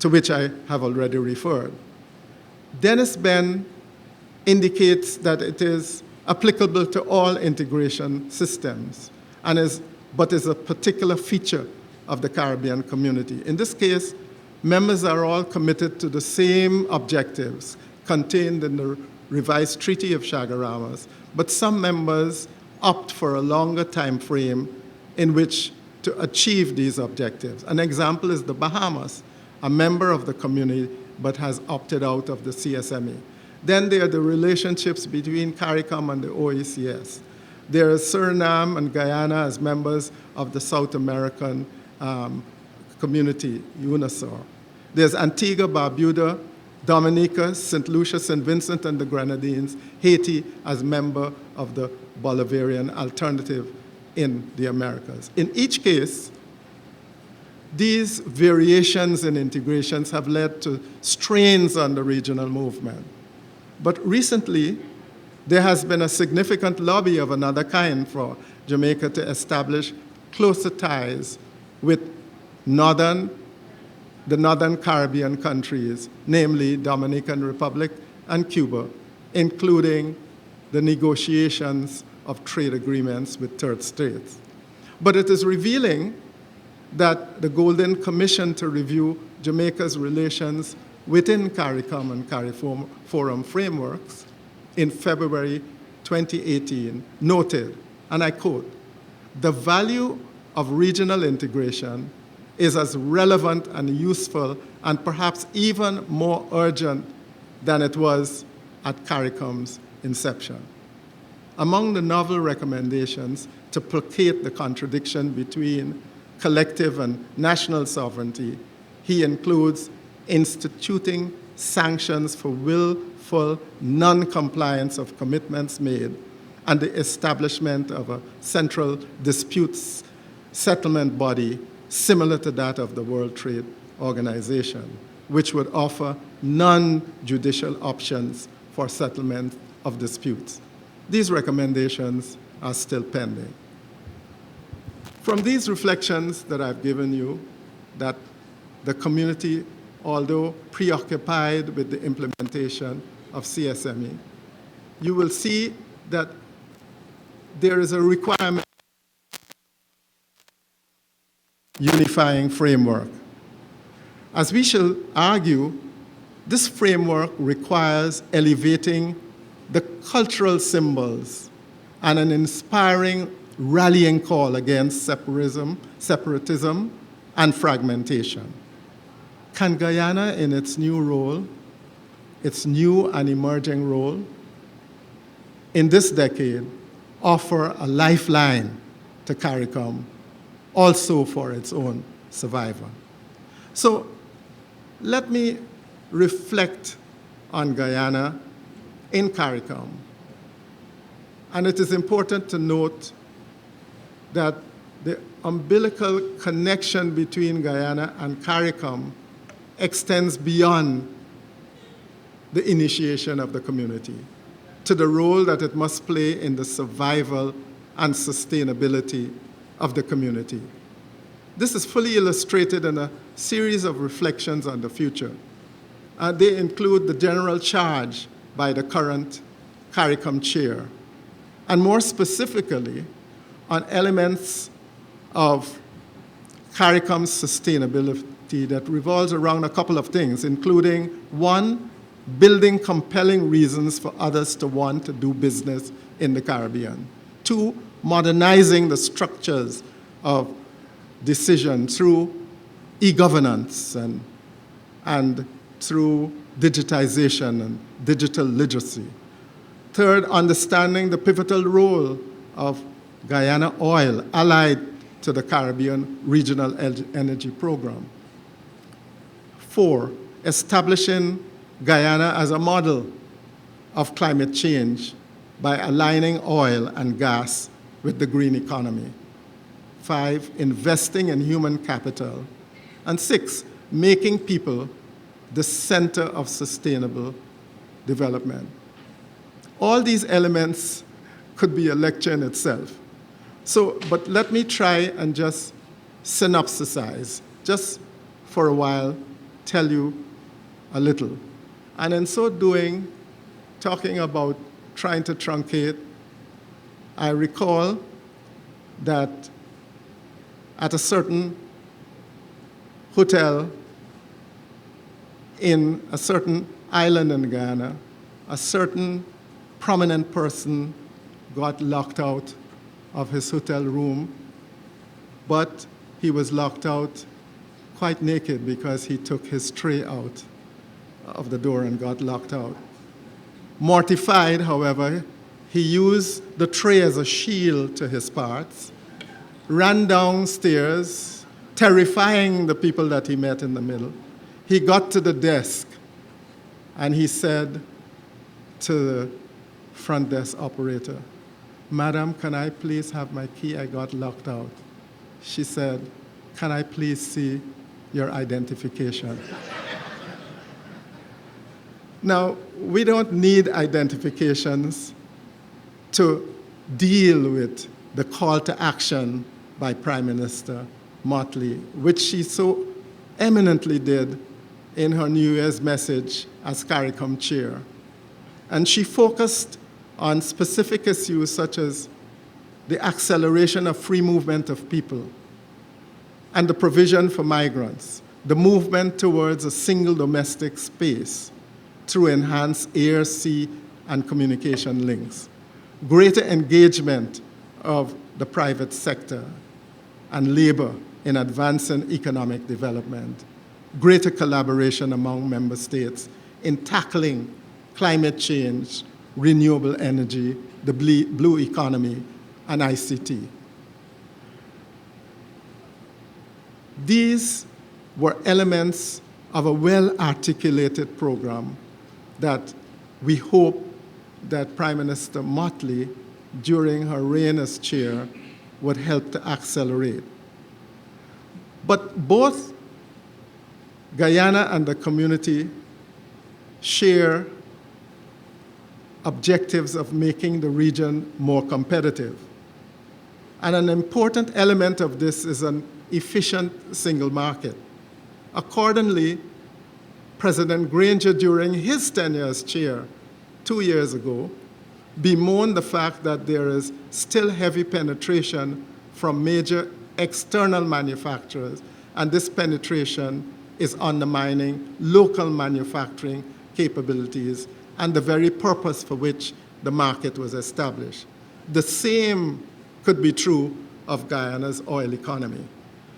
to which I have already referred. Dennis Ben indicates that it is applicable to all integration systems but is a particular feature of the Caribbean community. In this case, members are all committed to the same objectives contained in the revised Treaty of Chaguaramas, but some members opt for a longer time frame in which to achieve these objectives. An example is the Bahamas, a member of the community but has opted out of the CSME. Then there are the relationships between CARICOM and the OECS. There is Suriname and Guyana as members of the South American community, UNASUR. There's Antigua, Barbuda, Dominica, St. Lucia, St. Vincent and the Grenadines, Haiti as member of the Bolivarian alternative in the Americas. In each case, these variations in integrations have led to strains on the regional movement. But recently, there has been a significant lobby of another kind for Jamaica to establish closer ties with the Northern Caribbean countries, namely Dominican Republic and Cuba, including the negotiations of trade agreements with third states. But it is revealing that the Golden Commission to review Jamaica's relations within CARICOM and CARIFORUM frameworks in February 2018 noted, and I quote, "The value of regional integration is as relevant and useful and perhaps even more urgent than it was at CARICOM's inception." Among the novel recommendations to placate the contradiction between collective and national sovereignty, he includes instituting sanctions for willful non-compliance of commitments made and the establishment of a central disputes settlement body similar to that of the World Trade Organization, which would offer non-judicial options for settlement of disputes. These recommendations are still pending. From these reflections that I've given you, that the community, although preoccupied with the implementation of CSME, you will see that there is a requirement unifying framework. As we shall argue, this framework requires elevating the cultural symbols and an inspiring rallying call against separatism and fragmentation. Can Guyana, in its new role, its new and emerging role, in this decade, offer a lifeline to CARICOM, also for its own survival? So let me reflect on Guyana in CARICOM. And it is important to note that the umbilical connection between Guyana and CARICOM extends beyond the initiation of the community to the role that it must play in the survival and sustainability of the community. This is fully illustrated in a series of reflections on the future. They include the general charge by the current CARICOM chair and more specifically on elements of CARICOM's sustainability that revolves around a couple of things, including one, building compelling reasons for others to want to do business in the Caribbean. Two, modernizing the structures of decision through e-governance and through digitization and digital literacy. Third, understanding the pivotal role of Guyana Oil allied to the Caribbean Regional Energy Program. Four, establishing Guyana as a model of climate change by aligning oil and gas with the green economy. Five, investing in human capital. And six, making people the center of sustainable development. All these elements could be a lecture in itself. But let me try and just synopsisize, just for a while, tell you a little. And in so doing, talking about trying to truncate, I recall that at a certain hotel in a certain island in Guyana, a certain prominent person got locked out of his hotel room, but he was locked out quite naked because he took his tray out of the door and got locked out. Mortified, however, he used the tray as a shield to his parts, ran downstairs, terrifying the people that he met in the middle. He got to the desk and he said to the front desk operator, "Madam, can I please have my key? I got locked out." She said, "Can I please see your identification?" Now, we don't need identifications to deal with the call to action by Prime Minister Motley, which she so eminently did in her New Year's message as CARICOM chair. And she focused on specific issues such as the acceleration of free movement of people and the provision for migrants, the movement towards a single domestic space through enhanced air, sea, and communication links, greater engagement of the private sector and labor in advancing economic development, greater collaboration among member states in tackling climate change, renewable energy, the blue economy, and ICT. These were elements of a well-articulated program that we hope that Prime Minister Motley, during her reign as chair, would help to accelerate. But both Guyana and the community share objectives of making the region more competitive. And an important element of this is an efficient single market. Accordingly, President Granger, during his tenure as chair 2 years ago, bemoaned the fact that there is still heavy penetration from major external manufacturers, and this penetration is undermining local manufacturing capabilities and the very purpose for which the market was established. The same could be true of Guyana's oil economy.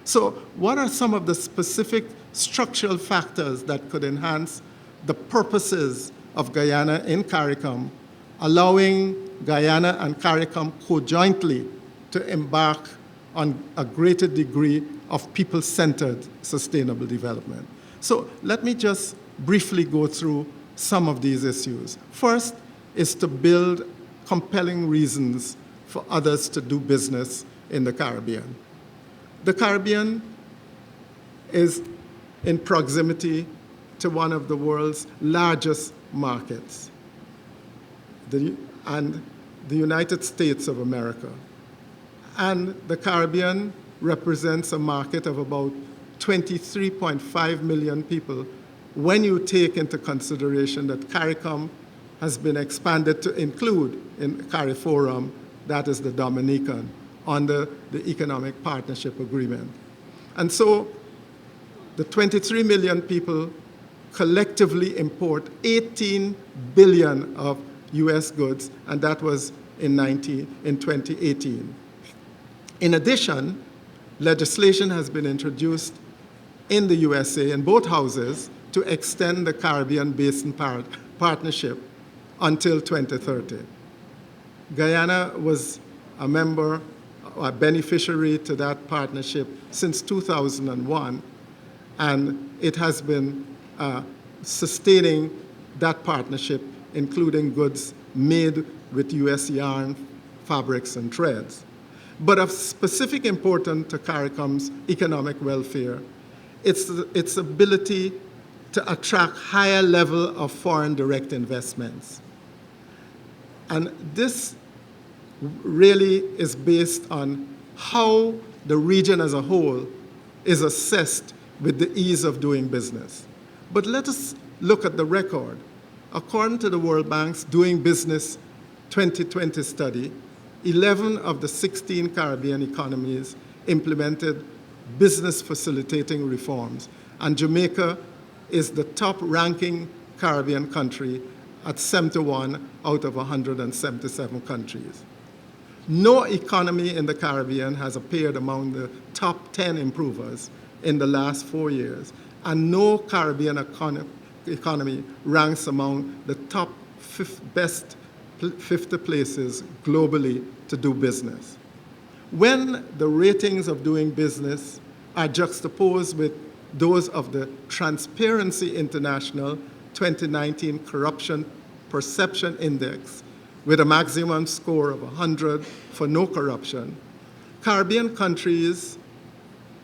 So what are some of the specific structural factors that could enhance the purposes of Guyana in CARICOM, allowing Guyana and CARICOM conjointly to embark on a greater degree of people-centered sustainable development? So let me just briefly go through some of these issues. First is to build compelling reasons for others to do business in the Caribbean. The Caribbean is in proximity to one of the world's largest markets, and the United States of America. And the Caribbean represents a market of about 23.5 million people when you take into consideration that CARICOM has been expanded to include in CARIFORUM, that is the Dominican, under the Economic Partnership Agreement. And so the 23 million people collectively import 18 billion of US goods, and that was in 2018. In addition, legislation has been introduced in the USA in both houses to extend the Caribbean Basin Partnership until 2030. Guyana was a member, a beneficiary to that partnership since 2001, and it has been sustaining that partnership, including goods made with US yarn, fabrics, and threads. But of specific importance to CARICOM's economic welfare, its ability to attract higher level of foreign direct investments. And this really is based on how the region as a whole is assessed with the ease of doing business. But let us look at the record. According to the World Bank's Doing Business 2020 study, 11 of the 16 Caribbean economies implemented business facilitating reforms, and Jamaica is the top-ranking Caribbean country at 71 out of 177 countries. No economy in the Caribbean has appeared among the top 10 improvers in the last 4 years, and no Caribbean economy ranks among the top best 50 places globally to do business. When the ratings of doing business are juxtaposed with those of the Transparency International 2019 Corruption Perception Index, with a maximum score of 100 for no corruption, Caribbean countries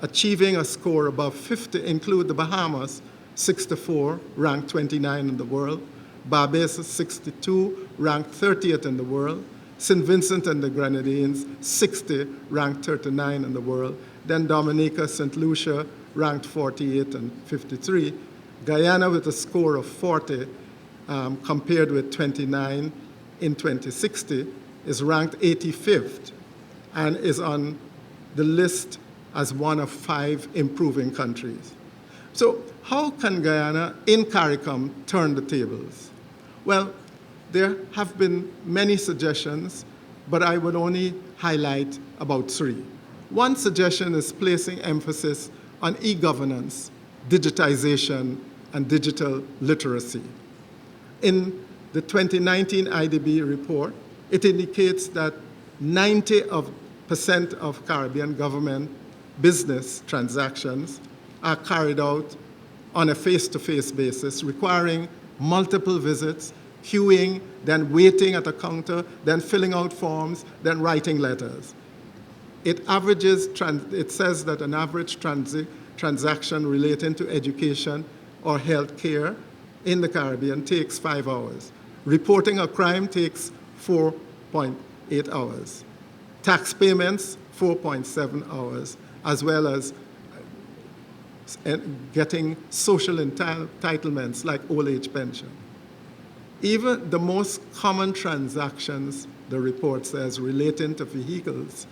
achieving a score above 50 include the Bahamas, 64, ranked 29 in the world, Barbados, 62, ranked 30th in the world, St. Vincent and the Grenadines, 60, ranked 39 in the world, then Dominica, St. Lucia, ranked 48 and 53, Guyana with a score of 40, compared with 29 in 2060, is ranked 85th and is on the list as one of 5 improving countries. So how can Guyana in CARICOM turn the tables? Well, there have been many suggestions, but I would only highlight about 3. One suggestion is placing emphasis on e-governance, digitization, and digital literacy. In the 2019 IDB report, it indicates that 90% of Caribbean government business transactions are carried out on a face-to-face basis, requiring multiple visits, queuing, then waiting at a counter, then filling out forms, then writing letters. It says that an average transaction relating to education or health care in the Caribbean takes 5 hours. Reporting a crime takes 4.8 hours. Tax payments, 4.7 hours, as well as getting social entitlements like old age pension. Even the most common transactions, the report says, relating to vehicles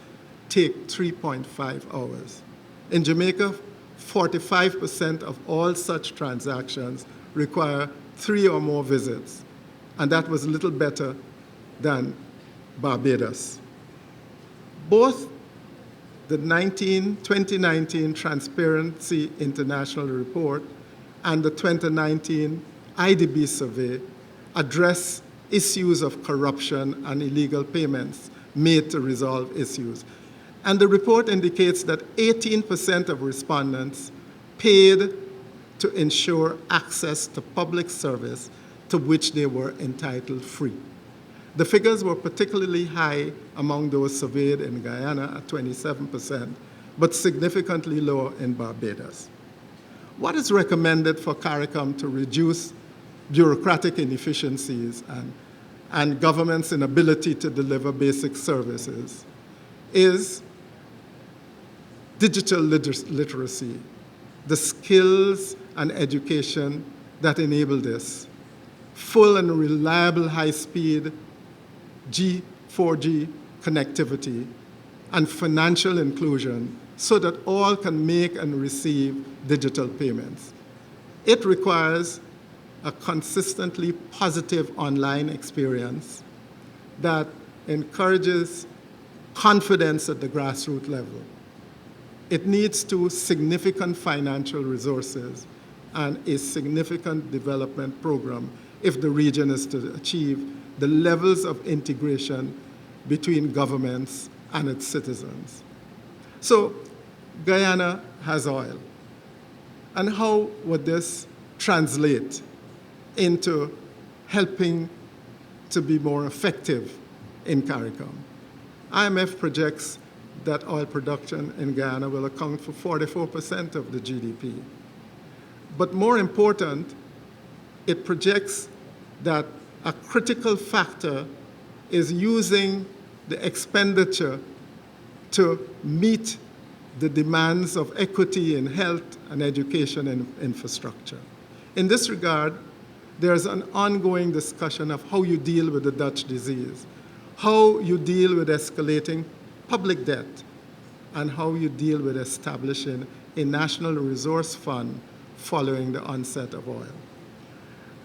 take 3.5 hours. In Jamaica, 45% of all such transactions require 3 or more visits, and that was a little better than Barbados. Both the 2019 Transparency International report and the 2019 IDB survey address issues of corruption and illegal payments made to resolve issues. And the report indicates that 18% of respondents paid to ensure access to public service to which they were entitled free. The figures were particularly high among those surveyed in Guyana at 27%, but significantly lower in Barbados. What is recommended for CARICOM to reduce bureaucratic inefficiencies and government's inability to deliver basic services is digital literacy, the skills and education that enable this. full and reliable high-speed 4G connectivity, and financial inclusion so that all can make and receive digital payments. It requires a consistently positive online experience that encourages confidence at the grassroots level. It needs significant financial resources and a significant development program if the region is to achieve the levels of integration between governments and its citizens. So Guyana has oil. And how would this translate into helping to be more effective in CARICOM? IMF projects that oil production in Guyana will account for 44% of the GDP. But more important, it projects that a critical factor is using the expenditure to meet the demands of equity in health and education and infrastructure. In this regard, there's an ongoing discussion of how you deal with the Dutch disease, how you deal with escalating public debt, and how you deal with establishing a national resource fund following the onset of oil.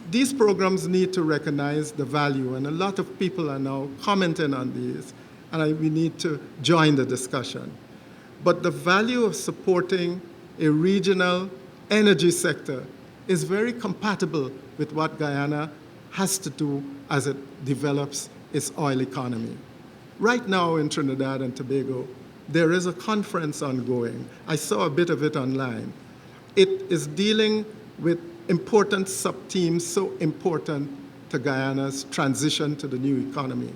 These programs need to recognize the value, and a lot of people are now commenting on these, and we need to join the discussion. But the value of supporting a regional energy sector is very compatible with what Guyana has to do as it develops its oil economy. Right now in Trinidad and Tobago, there is a conference ongoing. I saw a bit of it online. It is dealing with important sub-themes so important to Guyana's transition to the new economy.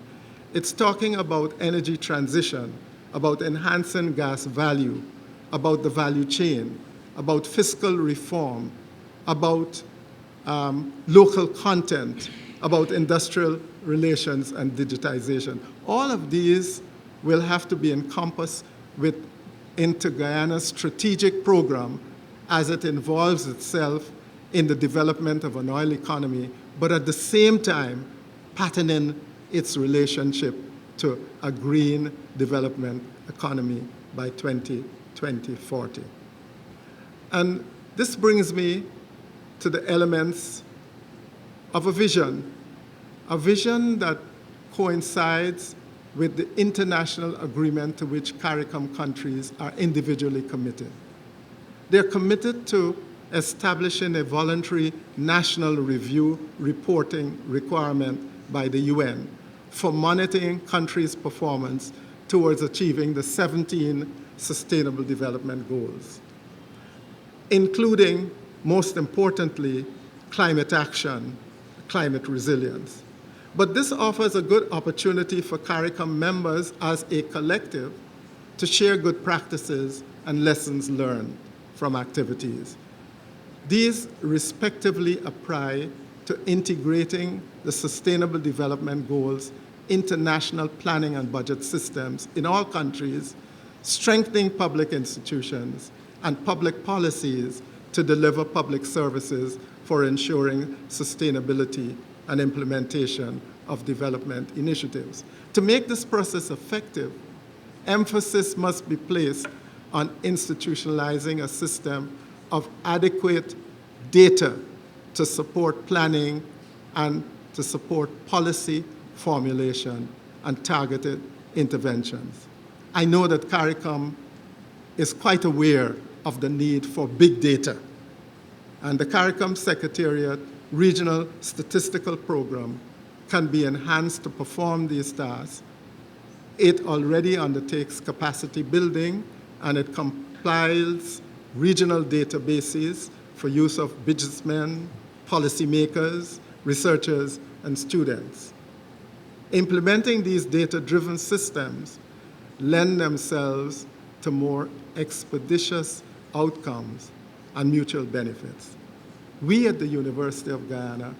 It's talking about energy transition, about enhancing gas value, about the value chain, about fiscal reform, about local content, about industrial relations and digitization. All of these will have to be encompassed into Guyana's strategic program as it involves itself in the development of an oil economy, but at the same time, patterning its relationship to a green development economy by 2040. And this brings me to the elements of a vision that coincides with the international agreement to which CARICOM countries are individually committed. They're committed to establishing a voluntary national review reporting requirement by the UN for monitoring countries' performance towards achieving the 17 Sustainable Development Goals, including, most importantly, climate action, climate resilience. But this offers a good opportunity for CARICOM members as a collective to share good practices and lessons learned from activities. These respectively apply to integrating the Sustainable Development Goals into national planning and budget systems in all countries, strengthening public institutions and public policies to deliver public services for ensuring sustainability and implementation of development initiatives. To make this process effective, emphasis must be placed on institutionalizing a system of adequate data to support planning and to support policy formulation and targeted interventions. I know that CARICOM is quite aware of the need for big data, and the CARICOM Secretariat Regional Statistical Program can be enhanced to perform these tasks. It already undertakes capacity building, and it compiles regional databases for use of businessmen, policymakers, researchers, and students. Implementing these data-driven systems lend themselves to more expeditious outcomes and mutual benefits. We at the University of Guyana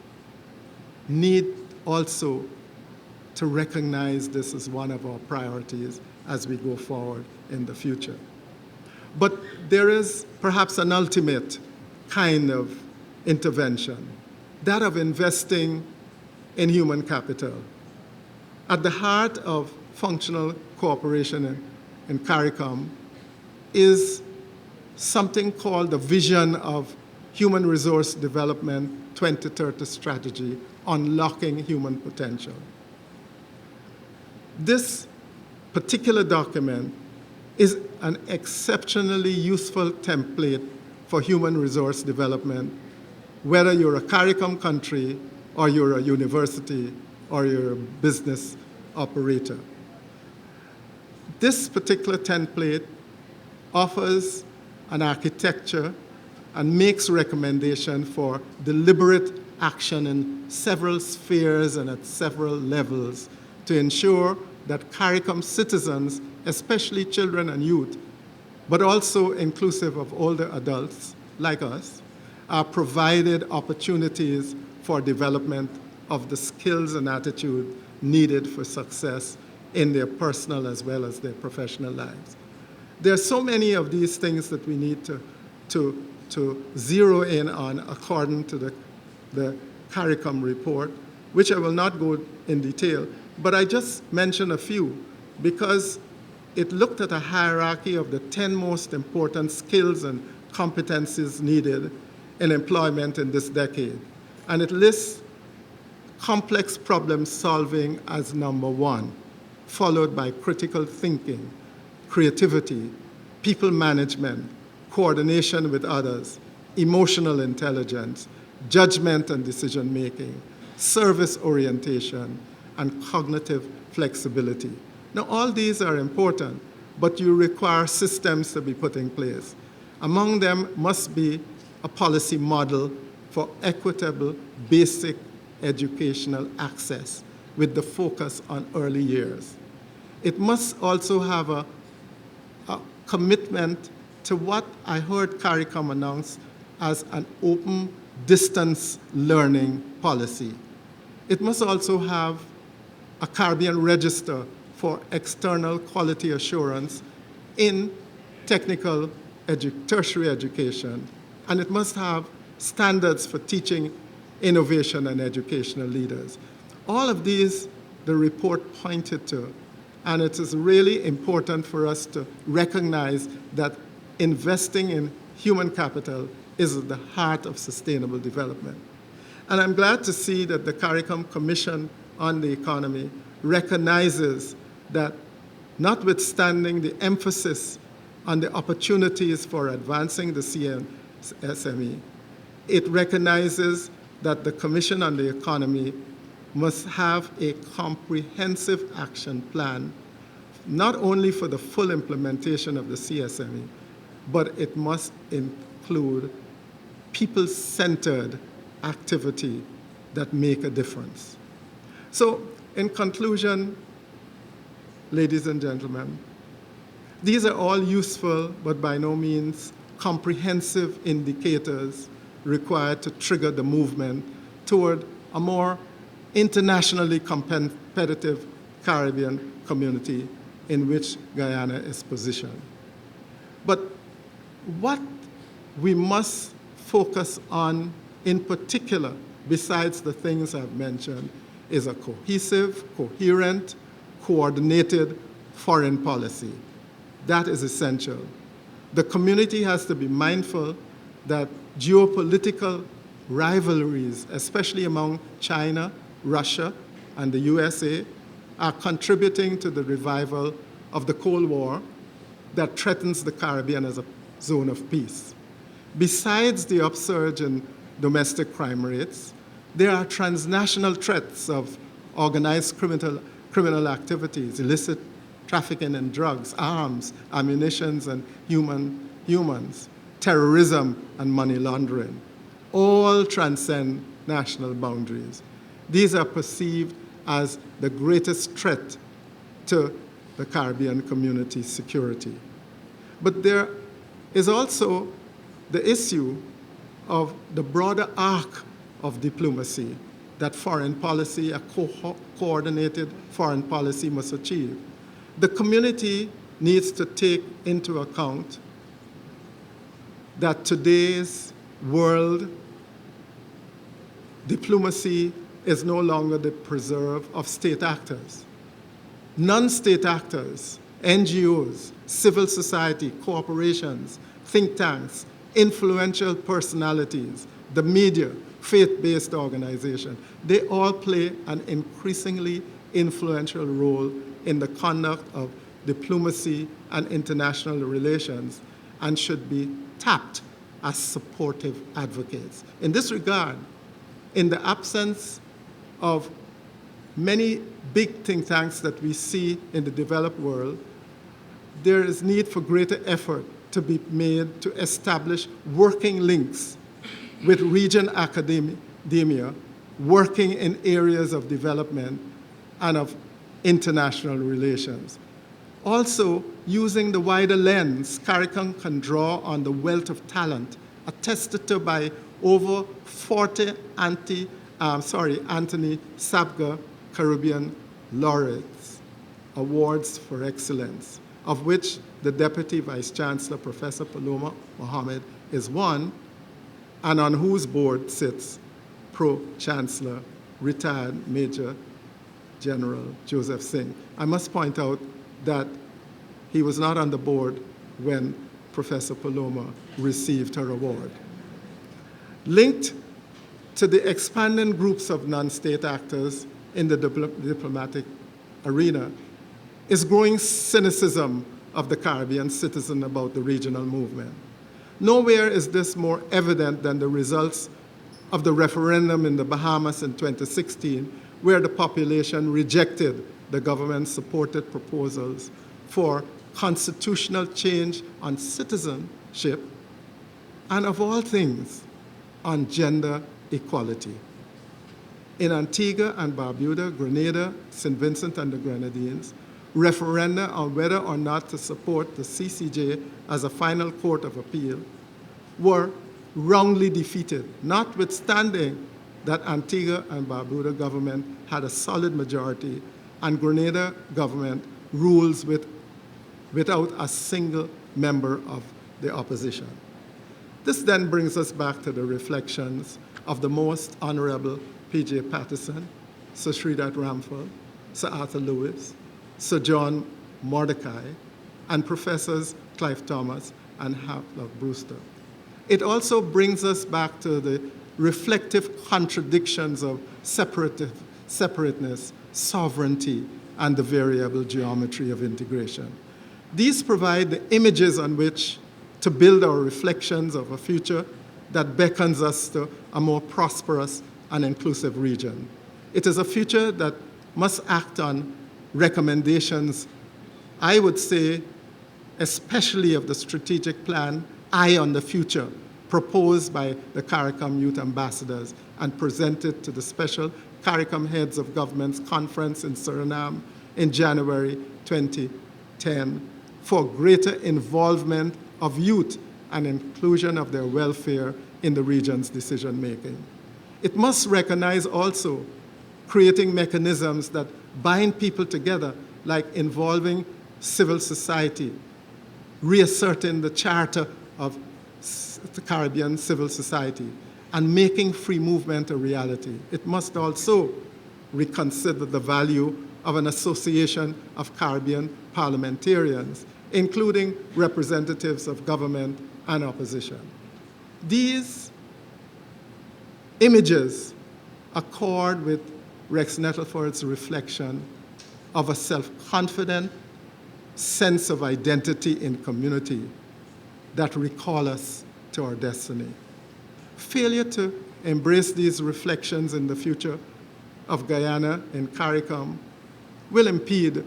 need also to recognize this as one of our priorities as we go forward in the future. But there is perhaps an ultimate kind of intervention, that of investing in human capital. At the heart of functional cooperation in CARICOM is something called the Vision of Human Resource Development 2030 Strategy, Unlocking Human Potential. This particular document is an exceptionally useful template for human resource development, whether you're a CARICOM country or you're a university or you're a business operator. This particular template offers an architecture and makes recommendation for deliberate action in several spheres and at several levels to ensure that CARICOM citizens, especially children and youth, but also inclusive of older adults like us, are provided opportunities for development of the skills and attitude needed for success in their personal as well as their professional lives. There are so many of these things that we need to zero in on according to the CARICOM report, which I will not go in detail, but I just mention a few because it looked at a hierarchy of the 10 most important skills and competencies needed in employment in this decade. And it lists complex problem solving as number 1, followed by critical thinking, creativity, people management, coordination with others, emotional intelligence, judgment and decision making, service orientation, and cognitive flexibility. Now, all these are important, but you require systems to be put in place. Among them must be a policy model for equitable, basic educational access with the focus on early years. It must also have a commitment to what I heard CARICOM announce as an open distance learning policy. It must also have a Caribbean register for external quality assurance in technical tertiary education, and it must have standards for teaching innovation and educational leaders. All of these the report pointed to, and it is really important for us to recognize that investing in human capital is at the heart of sustainable development. And I'm glad to see that the CARICOM Commission on the Economy recognizes that notwithstanding the emphasis on the opportunities for advancing the CSME, it recognizes that the Commission on the Economy must have a comprehensive action plan, not only for the full implementation of the CSME, but it must include people-centered activity that make a difference. So, in conclusion, ladies and gentlemen, these are all useful, but by no means comprehensive indicators required to trigger the movement toward a more internationally competitive Caribbean community in which Guyana is positioned. But what we must focus on in particular, besides the things I've mentioned, is a cohesive, coherent, coordinated foreign policy. That is essential. The community has to be mindful that geopolitical rivalries, especially among China, Russia, and the USA, are contributing to the revival of the Cold War that threatens the Caribbean as a zone of peace. Besides the upsurge in domestic crime rates, there are transnational threats of organized criminal activities, illicit trafficking in drugs, arms, ammunitions, and humans, terrorism, and money laundering. All transcend national boundaries. These are perceived as the greatest threat to the Caribbean community's security. But there is also the issue of the broader arc of diplomacy that foreign policy, a coordinated foreign policy must achieve. The community needs to take into account that today's world diplomacy is no longer the preserve of state actors. Non-state actors, NGOs, civil society, corporations, think tanks, influential personalities, the media, faith-based organizations, they all play an increasingly influential role in the conduct of diplomacy and international relations and should be tapped as supportive advocates. In this regard, in the absence of many big think tanks that we see in the developed world, there is need for greater effort to be made to establish working links with region academia working in areas of development and of international relations. Also, using the wider lens, CARICOM can draw on the wealth of talent attested to by over 40 Anthony Sapga Caribbean laureates, awards for excellence, of which the Deputy Vice Chancellor, Professor Paloma Mohammed, is one, and on whose board sits Pro-Chancellor, retired Major General Joseph Singh. I must point out that he was not on the board when Professor Paloma received her award. Linked to the expanding groups of non-state actors in the diplomatic arena is growing cynicism of the Caribbean citizen about the regional movement. Nowhere is this more evident than the results of the referendum in the Bahamas in 2016, where the population rejected the government-supported proposals for constitutional change on citizenship, and of all things, on gender equality. In Antigua and Barbuda, Grenada, St. Vincent and the Grenadines, referenda on whether or not to support the CCJ as a final court of appeal were roundly defeated, notwithstanding that Antigua and Barbuda government had a solid majority and Grenada government rules without a single member of the opposition. This then brings us back to the reflections of the most honorable P.J. Patterson, Sir Sridhar Ramphal, Sir Arthur Lewis, Sir John Mordecai, and Professors Clive Thomas and Havelock Brewster. It also brings us back to the reflective contradictions of separateness, sovereignty, and the variable geometry of integration. These provide the images on which to build our reflections of a future that beckons us to a more prosperous and inclusive region. It is a future that must act on recommendations, I would say, especially of the strategic plan, Eye on the Future, proposed by the CARICOM Youth Ambassadors and presented to the special CARICOM Heads of Governments Conference in Suriname in January 2010 for greater involvement of youth and inclusion of their welfare in the region's decision-making. It must recognize also creating mechanisms that bind people together, like involving civil society, reasserting the charter of the Caribbean civil society, and making free movement a reality. It must also reconsider the value of an association of Caribbean parliamentarians, including representatives of government and opposition. These images accord with Rex Nettleford's reflection of a self-confident sense of identity in community that recall us to our destiny. Failure to embrace these reflections in the future of Guyana in CARICOM will impede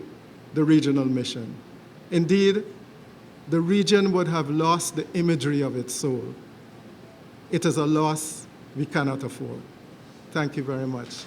the regional mission. Indeed, the region would have lost the imagery of its soul. It is a loss we cannot afford. Thank you very much.